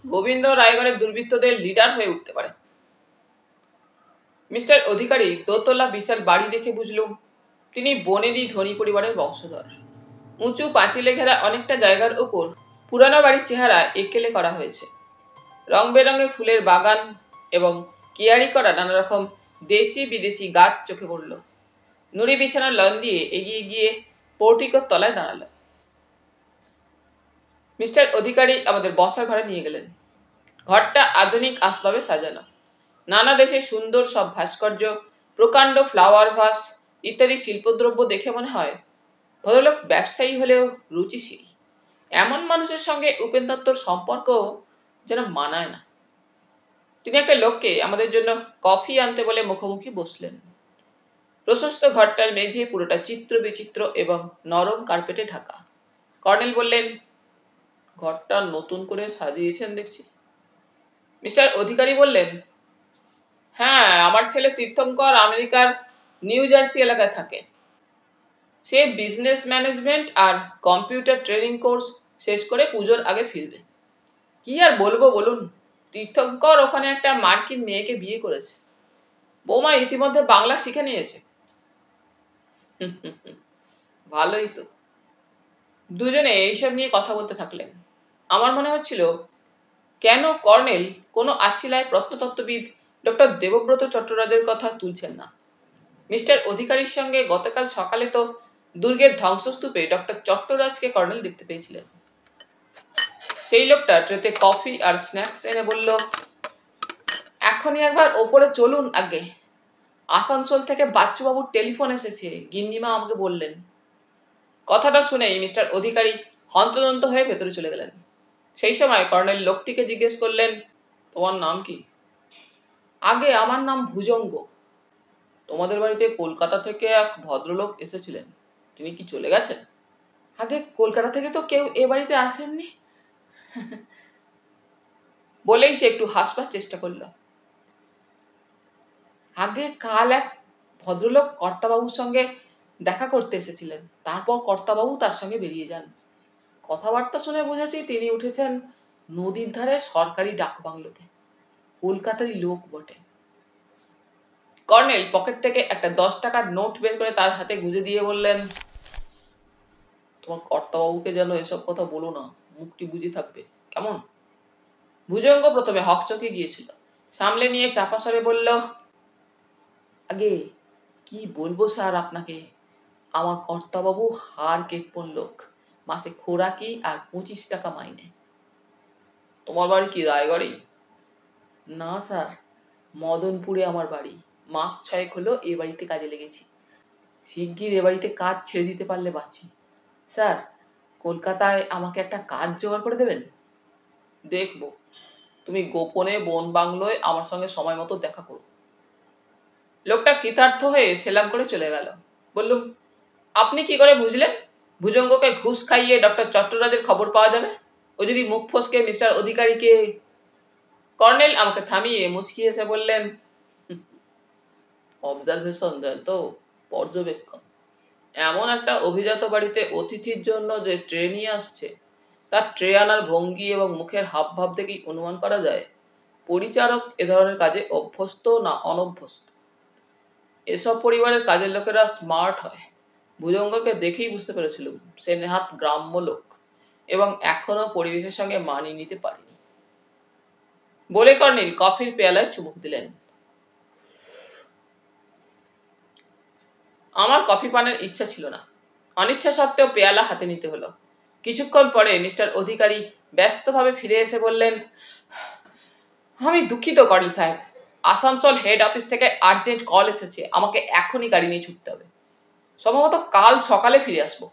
গোবিন্দ রায়গড়ের দুর্বৃত্তদের লিডার হয়ে উঠতে পারে। মিস্টার অধিকারী দোতলা বিশাল বাড়ি দেখে বুঝলুম তিনি বনেরই ধনী পরিবারের বংশধর। উঁচু পাঁচিলে ঘেরা অনেকটা জায়গার উপর পুরানো বাড়ির চেহারা একেলে করা হয়েছে। রং বেরঙের ফুলের বাগান এবং কেয়ারি করা নানা রকম দেশি বিদেশি গাছ চোখে পড়ল। নুড়ি বিছানার লন দিয়ে এগিয়ে গিয়ে পোর্টিকোর তলায় দাঁড়ালো। মিস্টার অধিকারী আমাদের বসার ঘরে নিয়ে গেলেন। ঘরটা আধুনিক আসবাবে সাজানো। নানা দেশের সুন্দর সব ভাস্কর্য, প্রকাণ্ড ফ্লাওয়ার ভাস ইত্যাদি শিল্পদ্রব্য দেখে মনে হয় ভদ্রলোক ব্যবসায়ী হলেও রুচিশীল। এমন মানুষের সঙ্গে উপেন দত্তর সম্পর্ক যেন মানায় না। তিনি একটা লোককে আমাদের জন্য কফি আনতে বলে মুখোমুখি বসলেন। প্রশস্ত ঘরটার মেঝে পুরোটা চিত্র বিচিত্র এবং নরম কার্পেটে ঢাকা। কর্নেল বললেন, ঘরটা নতুন করে সাজিয়েছেন দেখছি। মিস্টার অধিকারী বললেন, হ্যাঁ, আমার ছেলে তীর্থঙ্কর আমেরিকার নিউ জার্সি এলাকায় থাকে। সে বিজনেস ম্যানেজমেন্ট আর কম্পিউটার ট্রেনিং কোর্স শেষ করে পুজোর আগে ফিরবে। কি আর বলবো বলুন, তীর্থঙ্কর ওখানে একটা মার্কিন মেয়েকে বিয়ে করেছে। বৌমা ইতিমধ্যে বাংলা শিখে নিয়েছে। ভালোই তো। দুজনে এইসব নিয়ে কথা বলতে থাকলেন। আমার মনে হচ্ছিল কেন কর্নেল কোনো আছিলায় প্রত্নতত্ত্ববিদ ডক্টর দেবব্রত চট্টরাজের কথা তুলছেন না। মিস্টার অধিকারীর সঙ্গে গতকাল সকালে তো দুর্গের ধ্বংসস্তূপে ডক্টর চট্টরাজকে কর্নেল দেখতে পেয়েছিলেন। সেই লোকটা ট্রেতে কফি আর স্ন্যাক্স এনে বলল, এখনই একবার ওপরে চলুন আগে। আসানসোল থেকে বাচ্চুবাবুর টেলিফোন এসেছে, গিন্নিমা আমাকে বললেন। কথাটা শুনেই মিস্টার অধিকারী হন্তদন্ত হয়ে ভেতরে চলে গেলেন। সেই সময় কর্নেল লোকটিকে জিজ্ঞেস করলেন, তোমার নাম কি? আগে আমার নাম ভুজঙ্গ। তোমাদের বাড়িতে কলকাতা থেকে এক ভদ্রলোক এসেছিলেন, তিনি কি চলে গেছেন? আগে কলকাতা থেকে তো কেউ এ বাড়িতে আসেননি। বলেই সে একটু হাসবার চেষ্টা করল। আগে কাল এক ভদ্রলোক কর্তাবাবুর সঙ্গে দেখা করতে এসেছিলেন, তারপর কর্তাবাবু তার সঙ্গে বেরিয়ে যান। কথাবার্তা শুনে বুঝেছি তিনি উঠেছেন নদীর ধারে সরকারি ডাকবাংলোতে। কলকাতারই লোক বটে। কর্নেল পকেট থেকে একটা 10 টাকার নোট বের করে তার হাতে গুঁজে দিয়ে বললেন, তোমার কর্তাবাবুকে যেন এসব কথা বলো না, মুখটি বুঝে থাকবে, কেমন? ভুজঙ্গ প্রথমে হকচকে গিয়েছিল, সামলে নিয়ে চাপা স্বরে বলল, আগে কি বলবো স্যার আপনাকে, আমার কর্তাবাবু হাড় কেটপন লোক, মাসে খোরাকি আর 25 টাকা মাইনে। তোমার বাড়ি কি রায়গড়ে? না স্যার, মদনপুরে আমার বাড়ি। মাস 6 হলো এ বাড়িতে কাজে লেগেছি। শিগগির এ বাড়িতে কাজ ছেড়ে দিতে পারলে বাঁচি। স্যার, কলকাতায় আমাকে একটা কাজ জোগাড় করে দেবেন? দেখবো, তুমি গোপনে বন বাংলোয় আমার সঙ্গে সময় মতো দেখা করো। লোকটা কৃতার্থ হয়ে সেলাম করে চলে গেল। বললুম, আপনি কি করে বুঝলেন ভুজঙ্গকে ঘুষ খাইয়ে ডক্টর চট্টরাজের খবর পাওয়া যাবে? ও যদি মুখ ফসকে মিস্টার অধিকারীকে... কর্নেল আমাকে থামিয়ে মুচকি এসে বললেন, অবজারভেশন দেয় তো, পর্যবেক্ষণ। এমন একটা অভিজাত বাড়িতে অতিথির জন্য যে ট্রে নিয়ে আসছে, তার ট্রে আনার ভঙ্গি এবং মুখের হাবভাব থেকেই অনুমান করা যায় পরিচারক এ ধরনের কাজে অভ্যস্ত না অনভ্যস্ত। এসব পরিবারের কাজের লোকেরা স্মার্ট হয়। ভুজঙ্গকে দেখেই বুঝতে পেরেছিলাম সে নেহাত গ্রাম্য লোক এবং এখনো পরিবেশের সঙ্গে মানিয়ে নিতে পারেনি। বলে কর্নেল কফির পেয়ালায় চুমুক দিলেন। আমার কফি পানের ইচ্ছা ছিল না, অনিচ্ছা সত্ত্বেও পেয়ালা হাতে নিতে হলো। কিছুক্ষণ পরে মিস্টার অধিকারী ব্যস্তভাবে ফিরে এসে বললেন, আমি দুঃখিত কর্নেল সাহেব, আসানসোল হেড অফিস থেকে আর্জেন্ট কল এসেছে, আমাকে এখনই গাড়ি নিয়ে ছুটতে হবে। সম্ভবত কাল সকালে ফিরে আসবো।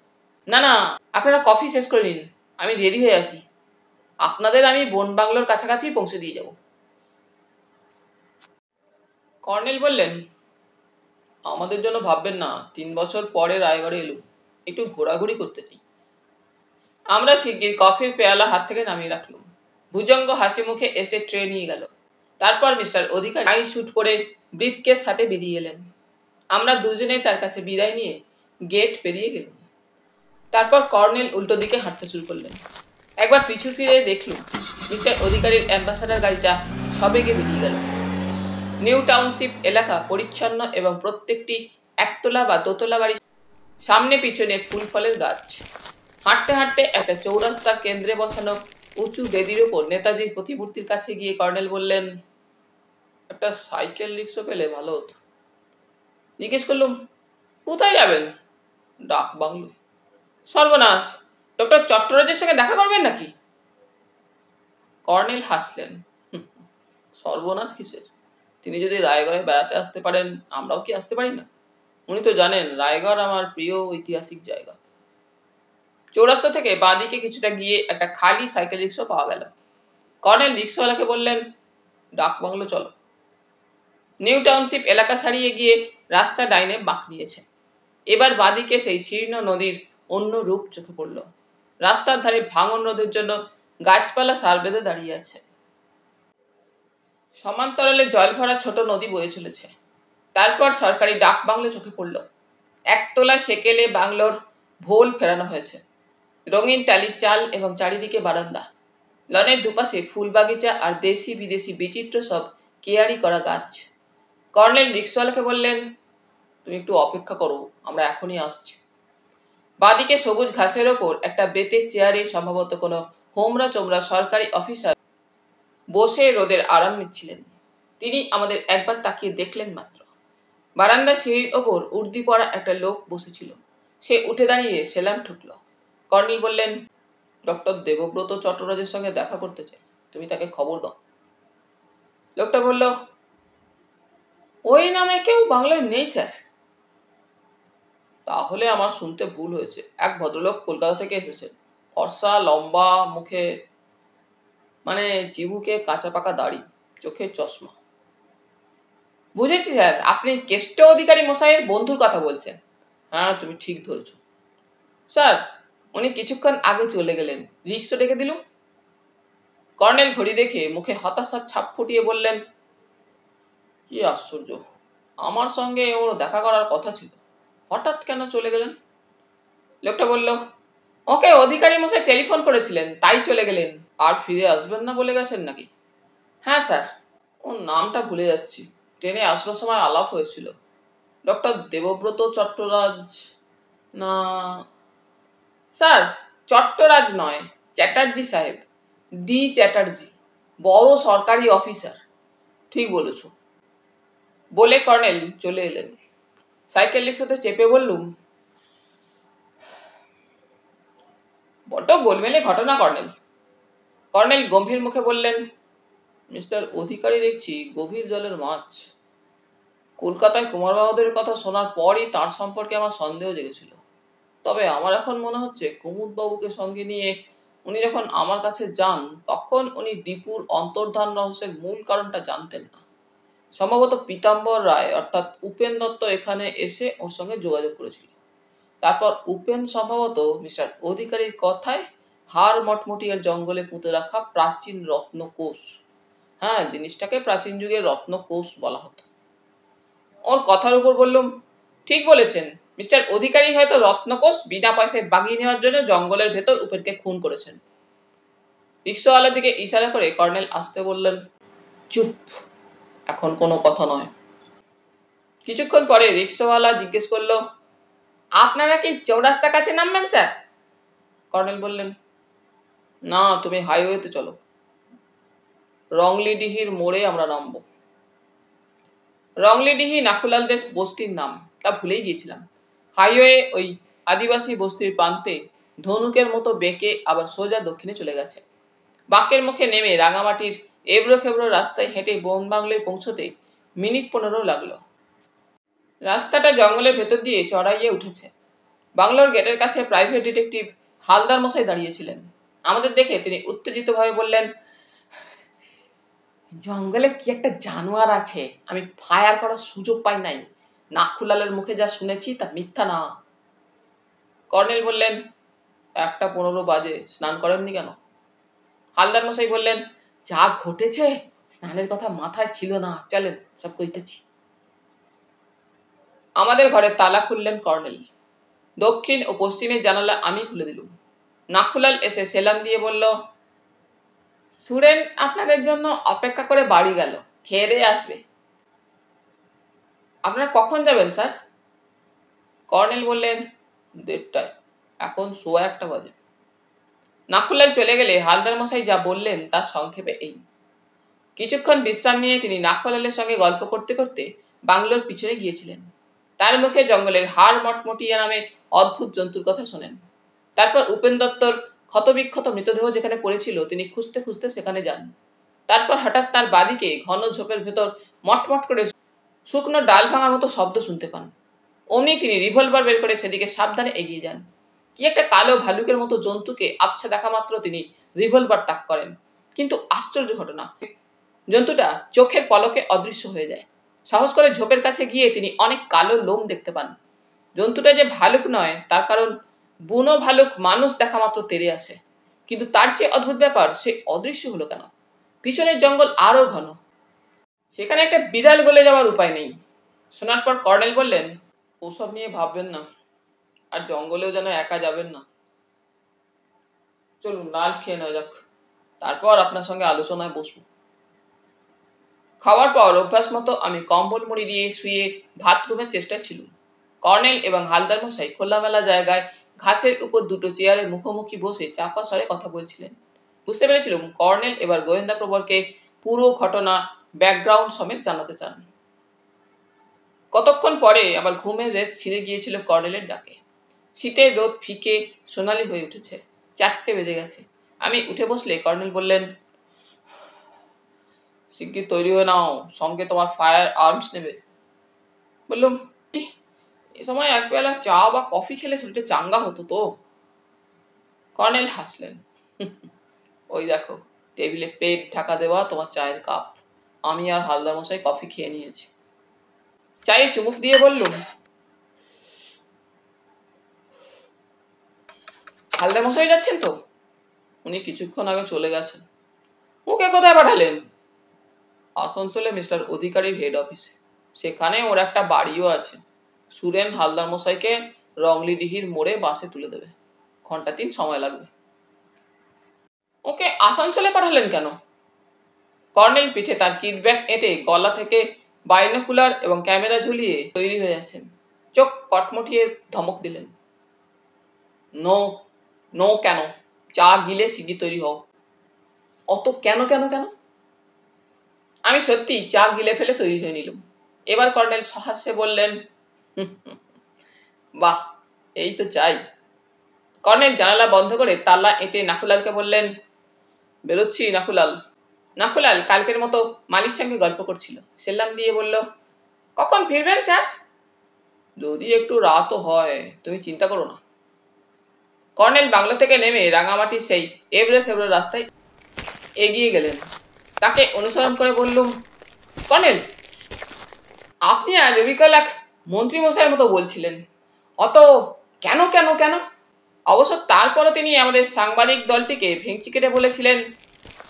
না না, আপনারা কফি শেষ করে নিন, আমি রেডি হয়ে আসি। আপনাদের আমি বন বাংলোর কাছাকাছি পৌঁছে দিয়ে যাব। কর্নেল বললেন, আমাদের জন্য ভাববেন না, 3 বছর পরে রায়গড়ে এলুম, একটু ঘোরাঘুরি করতে চাই। আমরা শিগগির কফির পেয়ালা হাত থেকে নামিয়ে রাখলাম। ভুজঙ্গ হাসি মুখে এসে ট্রে নিয়ে গেল। তারপর মিস্টার অধিকারী টাই শুট পরে ব্রিফকেস হাতে বেরিয়ে এলেন। আমরা দুজনেই তার কাছে বিদায় নিয়ে গেট পেরিয়ে গেলাম। তারপর কর্নেল উল্টো দিকে হাঁটতে শুরু করলেন। একবার পিছু ফিরে দেখলুম মিস্টার অধিকারীর অ্যাম্বাসাডার গাড়িটা সবেগে বেরিয়ে গেল। নিউ টাউনশিপ এলাকা পরিচ্ছন্ন এবং প্রত্যেকটি একতলা বা দোতলা বাড়ির সামনে পিছনে ফুল ফলের গাছ। হাঁটতে হাঁটতে একটা চৌরাস্তার কেন্দ্রে বসানো উঁচু বেদির ওপর নেতাজির প্রতিমূর্তির কাছে গিয়ে কর্নেল বললেন, একটা সাইকেল রিক্সা পেলে ভালো হতো। জিজ্ঞেস করলুম, কোথায় যাবেন? ডাক বাংলো। সর্বনাশ, ডক্টর চট্টরাজের সঙ্গে দেখা করবেন নাকি? কর্নেল হাসলেন। সর্বনাশ কিসের? তিনি যদি রায়গড়ে বেড়াতে আসতে পারেন, আমরাও কি আসতে পারি না? উনি তো জানেন রায়গড় আমার প্রিয় ঐতিহাসিক জায়গা। চৌরাস্তা থেকে বাঁদিকে কিছুটা গিয়ে একটা খালি সাইকেল রিক্সা পাওয়া গেল। কর্নেল রিক্সাওয়ালাকে বললেন, ডাক বাংলো চলো। নিউ টাউনশিপ এলাকা ছাড়িয়ে গিয়ে রাস্তা ডাইনে বাঁক নিয়েছে। এবার বাঁদিকে সেই শীর্ণ নদীর অন্য রূপ চোখে পড়ল। রাস্তার ধারে ভাঙন রোধের জন্য গাছপালা সার বেঁধে দাঁড়িয়ে আছে। সমান্তরালে জল ভরা ছোট নদী বয়ে চলেছে। তারপর সরকারি ডাক বাংলো চোখে পড়ল। একতলা সেকেলে বাংলোর ভোল ফেরানো হয়েছে। রঙিন টালির চাল এবং চারিদিকে বারান্দা। লনের দুপাশে ফুল বাগিচা আর দেশি বিদেশি বিচিত্র সব কেয়ারি করা গাছ। কর্নেল রিক্সাওয়ালাকে বললেন, তুমি একটু অপেক্ষা করো, আমরা এখনই আসছি। বাঁদিকে সবুজ ঘাসের ওপর একটা বেতের চেয়ারে সম্ভবত কোনো হোমরা চোমরা সরকারি অফিসার বসে রোদের আরাম নিচ্ছিলেন। তিনি আমাদের একবার তাকিয়ে দেখলেন মাত্র। বারান্দা সিঁড়ির ওপর উর্দি পরা একটা লোক বসেছিল। সে উঠে দাঁড়িয়ে সেলাম ঠুকল। কর্নেল বললেন, ডক্টর দেবব্রত চট্টরাজের সঙ্গে দেখা করতে চাই, তুমি তাকে খবর দাও। লোকটা বলল, ওই নামে কেউ বাংলায় নেই স্যার। তাহলে আমার শুনতে ভুল হয়েছে। এক ভদ্রলোক কলকাতা থেকে এসেছেন, ফর্সা, লম্বা, মুখে মানে চিবুকে কাঁচা পাকা দাড়ি, চোখে চশমা। বুঝেছি স্যার, আপনি কেষ্ট অধিকারী মশাইয়ের বন্ধুর কথা বলছেন। হ্যাঁ, তুমি ঠিক ধরেছ। স্যার, উনি কিছুক্ষণ আগে চলে গেলেন, রিক্সা ডেকে দিলুম। কর্নেল ঘড়ি দেখে মুখে হতাশার ছাপ ফুটিয়ে বললেন, কি আশ্চর্য, আমার সঙ্গে ওর দেখা করার কথা ছিল, হঠাৎ কেন চলে গেলেন? লোকটা বলল, ওকে অধিকারী মশাই টেলিফোন করেছিলেন, তাই চলে গেলেন। আর ফিরে আসবেন না বলে গেছেন নাকি? হ্যাঁ স্যার। ওর নামটা ভুলে যাচ্ছি, ট্রেনে আসবার সময় আলাপ হয়েছিল। ডক্টর দেবব্রত চট্টরাজ না? স্যার, চট্টরাজ নয়, চ্যাটার্জি সাহেব, ডি চ্যাটার্জি, বড় সরকারি অফিসার। ঠিক বলেছ, বলে কর্নেল চলে এলেন। সাইকেল রিক্সাতে চেপে বললুম, বড্ড গোলমেলে ঘটনা কর্নেল। কর্নেল গম্ভীর মুখে বললেন, মিস্টার অধিকারী দেখছি গভীর জলের মাছ। কলকাতায় কুমার বাহাদুরের কথা শোনার পরই তার সম্পর্কে আমার সন্দেহ জেগেছিল। তবে আমার এখন মনে হচ্ছে কুমুদবাবুকে সঙ্গে নিয়ে উনি যখন আমার কাছে যান, তখন উনি দীপুর অন্তর্ধান রহস্যের মূল কারণটা জানতেন না। সম্ভবত পীতাম্বর রায় অর্থাৎ উপেন দত্ত এখানে এসে ওর সঙ্গে যোগাযোগ করেছিল। তারপর উপেন সম্ভবত মিস্টার অধিকারীর কথায় হাড় মটমটিয়ার জঙ্গলে পুঁতে রাখা প্রাচীন রত্নকোষ, হ্যাঁ, জিনিসটাকে প্রাচীন যুগের রত্নকোষ বলা হতো। ওর কথার উপর বললুম, ঠিক বলেছেন, মিস্টার অধিকারী হয়তো রত্নকোষ বিনা পয়সায় বাগিয়ে নেওয়ার জন্য জঙ্গলের ভেতর উপেনকে খুন করেছেন। রিক্সাওয়ালার দিকে ইশারা করে কর্নেল আসতে বললেন, চুপ, এখন কোনো কথা নয়। কিছুক্ষণ পরে রিক্সাওয়ালা জিজ্ঞেস করলো, আপনারা কি চৌরাস্তার কাছে নামবেন স্যার? কর্নেল বললেন, না, তুমি হাইওয়েতে চলো, রংলিডিহির মোড়ে আমরা নামবো। রংলিডিহি নাখুলালদের বস্তির নাম, তা ভুলেই গিয়েছিলাম। হাইওয়ে ওই আদিবাসী বস্তির প্রান্তে ধনুকের মতো বেঁকে আবার সোজা দক্ষিণে চলে গেছে। বাঁকের মুখে নেমে রাঙামাটির এবড়ো খেবড়ো রাস্তায় হেঁটে বন বাংলোয় পৌঁছতে মিনিট 15 লাগলো। রাস্তাটা জঙ্গলের ভেতর দিয়ে চড়াইয়ে উঠেছে। বাংলোর গেটের কাছে প্রাইভেট ডিটেকটিভ হালদার মশাই দাঁড়িয়েছিলেন। আমাদের দেখে তিনি উত্তেজিতভাবে বললেন, জঙ্গলে কি একটা জানোয়ার আছে, আমি ফায়ার করার সুযোগ পাই নাই। নাকুলালের মুখে যা শুনেছি তা মিথ্যা না। কর্নেল বললেন, 1:15 বাজে, স্নান করেননি কেন? হালদার মশাই বললেন, যা ঘটেছে স্নানের কথা মাথায় ছিল না, চলেন সব কইতেছি। আমাদের ঘরে তালা খুললেন কর্নেল। দক্ষিণ ও পশ্চিমের জানালা আমি খুলে দিলুম। নাকুলাল এসে সেলাম দিয়ে বলল, সুরেন আপনাদের জন্য অপেক্ষা করে বাড়ি গেল, খেয়ে দিয়ে আসবে। আপনারা কখন যাবেন স্যার? কর্নেল বললেন, 1:30টায়, এখন 1:15 বাজে। নাকুলাল চলে গেলে হালদার মশাই যা বললেন তার সংক্ষেপে এই। কিছুক্ষণ বিশ্রাম নিয়ে তিনি নাকুলালের সঙ্গে গল্প করতে করতে বাংলোর পিছনে গিয়েছিলেন। তার মুখে জঙ্গলের হাড় মটমটিয়া নামে অদ্ভুত জন্তুর কথা শোনেন। তারপর উপেন দত্তর ক্ষতবিক্ষত মৃতদেহ যেখানে পড়েছিল তিনি খুঁজতে খুঁজতে সেখানে যান। তারপর হঠাৎ তার বাদিকে ঘন ঝোপের ভেতর মটমট করে শুকনো ডাল ভাঙার মতো শব্দ শুনতে পান। অমনি তিনি রিভলভার বের করে সেদিকে সাবধানে এগিয়ে যান। কি একটা কালো ভালুকের মতো জন্তুকে আবছা দেখা মাত্র তিনি রিভলভার তাক করেন। কিন্তু আশ্চর্য ঘটনা, জন্তুটা চোখের পলকে অদৃশ্য হয়ে যায়। সাহস করে ঝোপের কাছে গিয়ে তিনি অনেক কালো লোম দেখতে পান। জন্তুটা যে ভালুক নয় তার কারণ বুনো ভালুক মানুষ দেখা মাত্র তেড়ে আসে। কিন্তু তার চেয়ে অদ্ভুত ব্যাপার, সে অদৃশ্য হলো কেন? পিছনের জঙ্গল আরো ঘন, সেখানে একটা বিড়াল গলে যাওয়ার উপায় নেই। শোনার পর কর্নেল বললেন, ওসব নিয়ে ভাববেন না, আর জঙ্গলেও যেন একা যাবেন না। চলুন লাল খেয়ে নেওয়া যাক, তারপর আপনার সঙ্গে আলোচনায় বসবো। খাওয়ার পর অভ্যাস মতো আমি কম্বল মুড়ি দিয়ে শুয়ে ভাত রুমের চেষ্টায় ছিলুম। কর্নেল এবং হালদার মশাই খোলামেলা জায়গায় ঘাসের উপর দুটো চেয়ারে মুখোমুখি বসে চাপা স্বরে কথা বলছিলেন। বুঝতে পেরেছিলাম কর্নেল এবার গোয়েন্দা প্রবরকে পুরো ঘটনা ব্যাকগ্রাউন্ড সমেত জানাতে চান। কতক্ষণ পরে আবার ঘুমের রেস্ট ছিঁড়ে গিয়েছিল কর্নেলের ডাকে। শীতের রোদ ফিকে সোনালি হয়ে উঠেছে। 4টে বেজে গেছে। আমি উঠে বসলে কর্নেল বললেন, শিগগির তৈরি হয়ে নাও, সঙ্গে তোমার ফায়ার আর্মস নেবে। বললাম, এ সময় এক বেলা চা বা কফি খেলে শরীরটা চাঙ্গা হতো তো। কর্নেল হাসলেন, ওই দেখো টেবিলে প্লেট ঢাকা দেওয়া তোমার চায়ের কাপ। আমি আর হালদার মশাই কফি খেয়ে নিয়েছি। চায়ে চুমুক দিয়ে বললুম, হালদার মশাই যাচ্ছেন তো? উনি কিছুক্ষণ আগে চলে গেছেন। ওকে কোথায় পাঠালেন? আসানসোলে মিস্টার অধিকারীর হেড অফিসে। সেখানে ওর একটা বাড়িও আছে। সুরেন হালদার মশাইকে রংলিডিহির মোড়ে বাসে তুলে দেবে। 1 ঘন্টা সময় লাগবে। ওকে আসানসোলে পাঠালেন কেন? কর্নেল পিঠে তার কিডব্যাগ এঁটে গলা থেকে বাইনোকুলার এবং ক্যামেরা ঝুলিয়ে তৈরি হয়ে আছেন। চোখ কটমটিয়ে ধমক দিলেন, নো নো কেন? চা গিলে শিগগির তৈরি হও। অত কেন কেন কেন? আমি সত্যি চা গিলে ফেলে তৈরি হয়ে নিলাম। এবার কর্নেল সহাস্যে বললেন, বাহ, এই তো চাই। কর্নেল জানালা বন্ধ করে তালা এঁটে নাকুলালকে বললেন, বেরোচ্ছি নাকুলাল। নাকুলাল কালকের মতো মালির সঙ্গে গল্প করছিল। সেলাম দিয়ে বলল, কখন ফিরবেন স্যার? যদি একটু রাতও হয়, তুমি চিন্তা করো না। কর্নেল বাংলা থেকে নেমে রাঙামাটির সেই এবড়ে খেবড়ে রাস্তায় এগিয়ে গেলেন। তাকে অনুসরণ করে বললুম, কর্নেল, আপনি আজ বিকাল এক মন্ত্রীমশাইয়ের মতো বলছিলেন। অত কেন কেন কেন? অবশ্য তারপরও তিনি আমাদের সাংবাদিক দলটিকে ভেঙচি কেটে বলেছিলেন,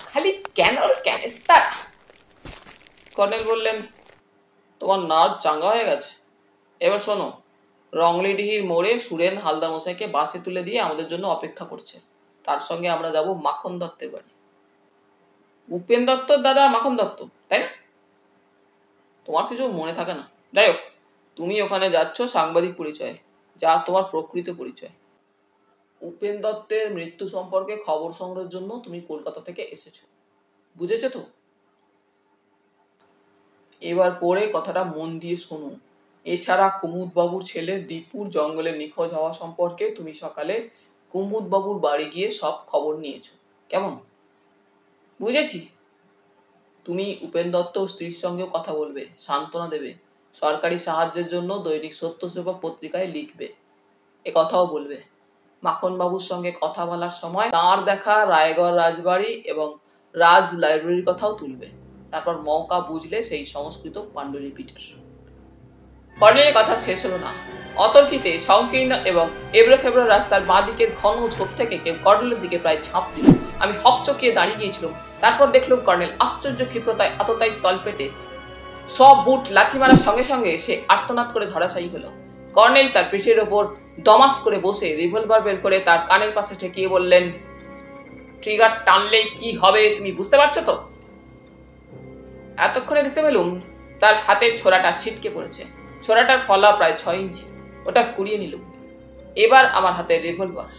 খালি কেনর ক্যানেস্তার। কর্নেল বললেন, তোমার নার্ভ চাঙ্গা হয়ে গেছে। এবার শোনো, রংলিডিহির মোড়ে সুরেন হালদার মশাইকে বাসে তুলে দিয়ে আমাদের জন্য অপেক্ষা করছে। তার সঙ্গে আমরা যাব মাখন দত্তের বাড়ি। উপেন দত্তর দাদা মাখন দত্ত, তাই না? তোমার কিছু মনে থাকে না। যাই হোক, তুমি ওখানে যাচ্ছ সাংবাদিক পরিচয়ে, যা তোমার প্রকৃত পরিচয়। উপেন দত্তের মৃত্যু সম্পর্কে খবর সংগ্রহের জন্য তুমি কলকাতা থেকে এসেছো, বুঝেছো তো? এবার পরে কথাটা মন দিয়ে শোনো। এছাড়া কুমুদবাবুর ছেলে দীপুর জঙ্গলে নিখোঁজ হওয়া সম্পর্কে তুমি সকালে কুমুদবাবুর বাড়ি গিয়ে সব খবর নিয়েছো, কেমন? বুঝেছি। তুমি উপেন দত্ত স্ত্রীর সঙ্গেও কথা বলবে, সান্ত্বনা দেবে, সরকারি সাহায্যের জন্য দৈনিক সত্যসেবা পত্রিকায় লিখবে, এ কথাও বলবে। মাখনবাবুর সঙ্গে কথা বলার সময় তাঁর দেখা রায়গড় রাজবাড়ি এবং রাজ লাইব্রেরির কথাও তুলবে। তারপর মৌকা বুঝলে সেই সংস্কৃত পাণ্ডুলিপিটার। কর্নেলের কথা শেষ হলো না। অতর্কিতে সংকীর্ণ এবং এবড়ো খেবড়ো রাস্তার বাঁ দিকের ঘন ঝোপ থেকে কেউ কর্নেলের দিকে প্রায় ঝাঁপ দিল। আমি হকচকিয়ে দাঁড়িয়ে গিয়েছিলাম। তারপর দেখলাম কর্নেল আশ্চর্য ক্ষিপ্রতায় আততায়ী তলপেটে সব বুট লাথি মারার সঙ্গে সঙ্গে সে আর্তনাদ করে ধরাশায়ী হলো। কর্নেল তার পিঠের ওপর দমাস করে বসে রিভলভার বের করে তার কানের পাশে ঠেকিয়ে বললেন, ট্রিগার টানলেই কি হবে তুমি বুঝতে পারছো তো? এতক্ষণে দেখতে পেলুম তার হাতের ছোরাটা ছিটকে পড়েছে। ছোরাটার ফলা প্রায় 6 ইঞ্চি। ওটা কুড়িয়ে নিলুম। এবার আমার হাতে রিভলভার।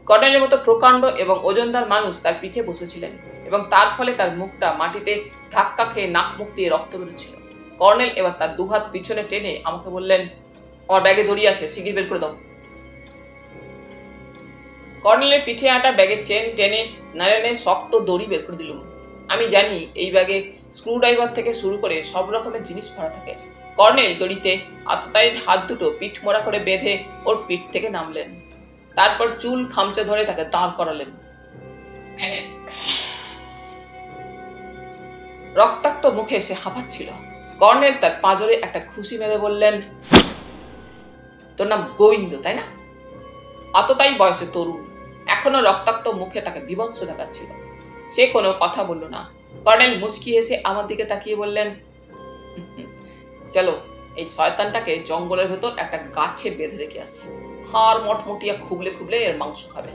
কর্নেলের মতো প্রকাণ্ড এবং ওজনদার মানুষ তার পিঠে বসেছিলেন এবং তার ফলে তার মুখটা মাটিতে ধাক্কা খেয়ে নাক মুখ দিয়ে রক্ত বেরোচ্ছিল। কর্নেল এবার তার দুহাত পিছনে টেনে আমাকে বললেন, আমার ব্যাগে দড়ি আছে, শিগগির বের করে দাও। কর্নেলের পিঠে আটা ব্যাগের চেন টেনে নাইলনের শক্ত দড়ি বের করে দিলুম। আমি জানি এই ব্যাগে স্ক্রুড্রাইভার থেকে শুরু করে সব রকমের জিনিস ভরা থাকে। কর্নেল দড়িতে আততায়ীর হাত দুটো পিঠ মোড়া করে বেঁধে ওর পিঠ থেকে নামলেন। তারপর চুল খামচে ধরে তাকে দাঁড় করালেন। রক্তাক্ত মুখে সে হাঁপাচ্ছিল। কর্নেল তার পাঁজরে একটা খুশি মেরে বললেন, তোর নাম গোবিন্দ, তাই না? আততায়ী বয়সে তরুণ, এখনো রক্তাক্ত মুখে তাকে বিভৎস দেখাচ্ছিল। সে কোনো কথা বলল না। কর্নেল মুচকি এসে আমার দিকে তাকিয়ে বললেন, চলো এই শয়তানটাকে জঙ্গলের ভেতর একটা গাছে বেঁধে রেখে আসি, হাড় মটমটিয়া খুবলে খুবলে এর মাংস খাবে।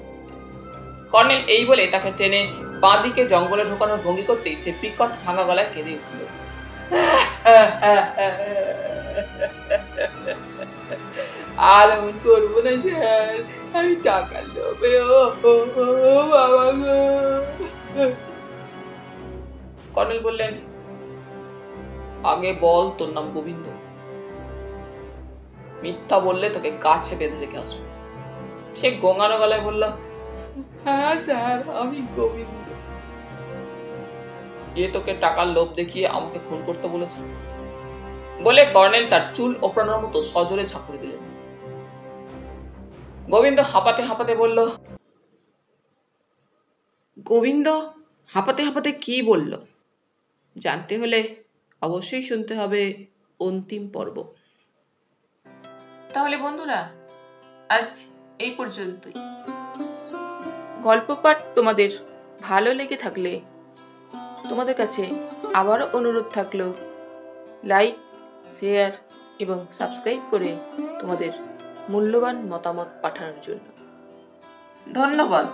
কর্নেল এই বলে তাকে টেনে বাঁ দিকে জঙ্গলে ঢোকানোর ভঙ্গি করতেই সে বিকট ভাঙা গলায় কেঁদে উঠল। আর এমন করবো না স্যার, আমি টাকার লোভে বাবা গো। কর্নেল বললেন, আগে বল তোর নাম গোবিন্দ। মিথ্যা বললে তোকে গাছে বেঁধে রেখে আসবো। সে গোঙানো গলায় বলল, হ্যাঁ স্যার, আমি গোবিন্দ। এ তোকে টাকার লোভ দেখিয়ে আমাকে খুন করতে বলেছে বলে কর্নেল তার চুল ওপরানোর মতো সজোরে ঝাঁকুড়ে দিলেন। গোবিন্দ হাঁপাতে হাঁপাতে বলল, গোবিন্দ হাঁপাতে হাঁপাতে কি বলল জানতে হলে অবশ্যই শুনতে হবে অন্তিম পর্ব। তাহলে বন্ধুরা, আজ এই পর্যন্তই। গল্প পাঠ তোমাদের ভালো লেগে থাকলে তোমাদের কাছে আবারও অনুরোধ থাকলো, লাইক, শেয়ার এবং সাবস্ক্রাইব করে তোমাদের মূল্যবান মতামত পাঠানোর জন্য। ধন্যবাদ।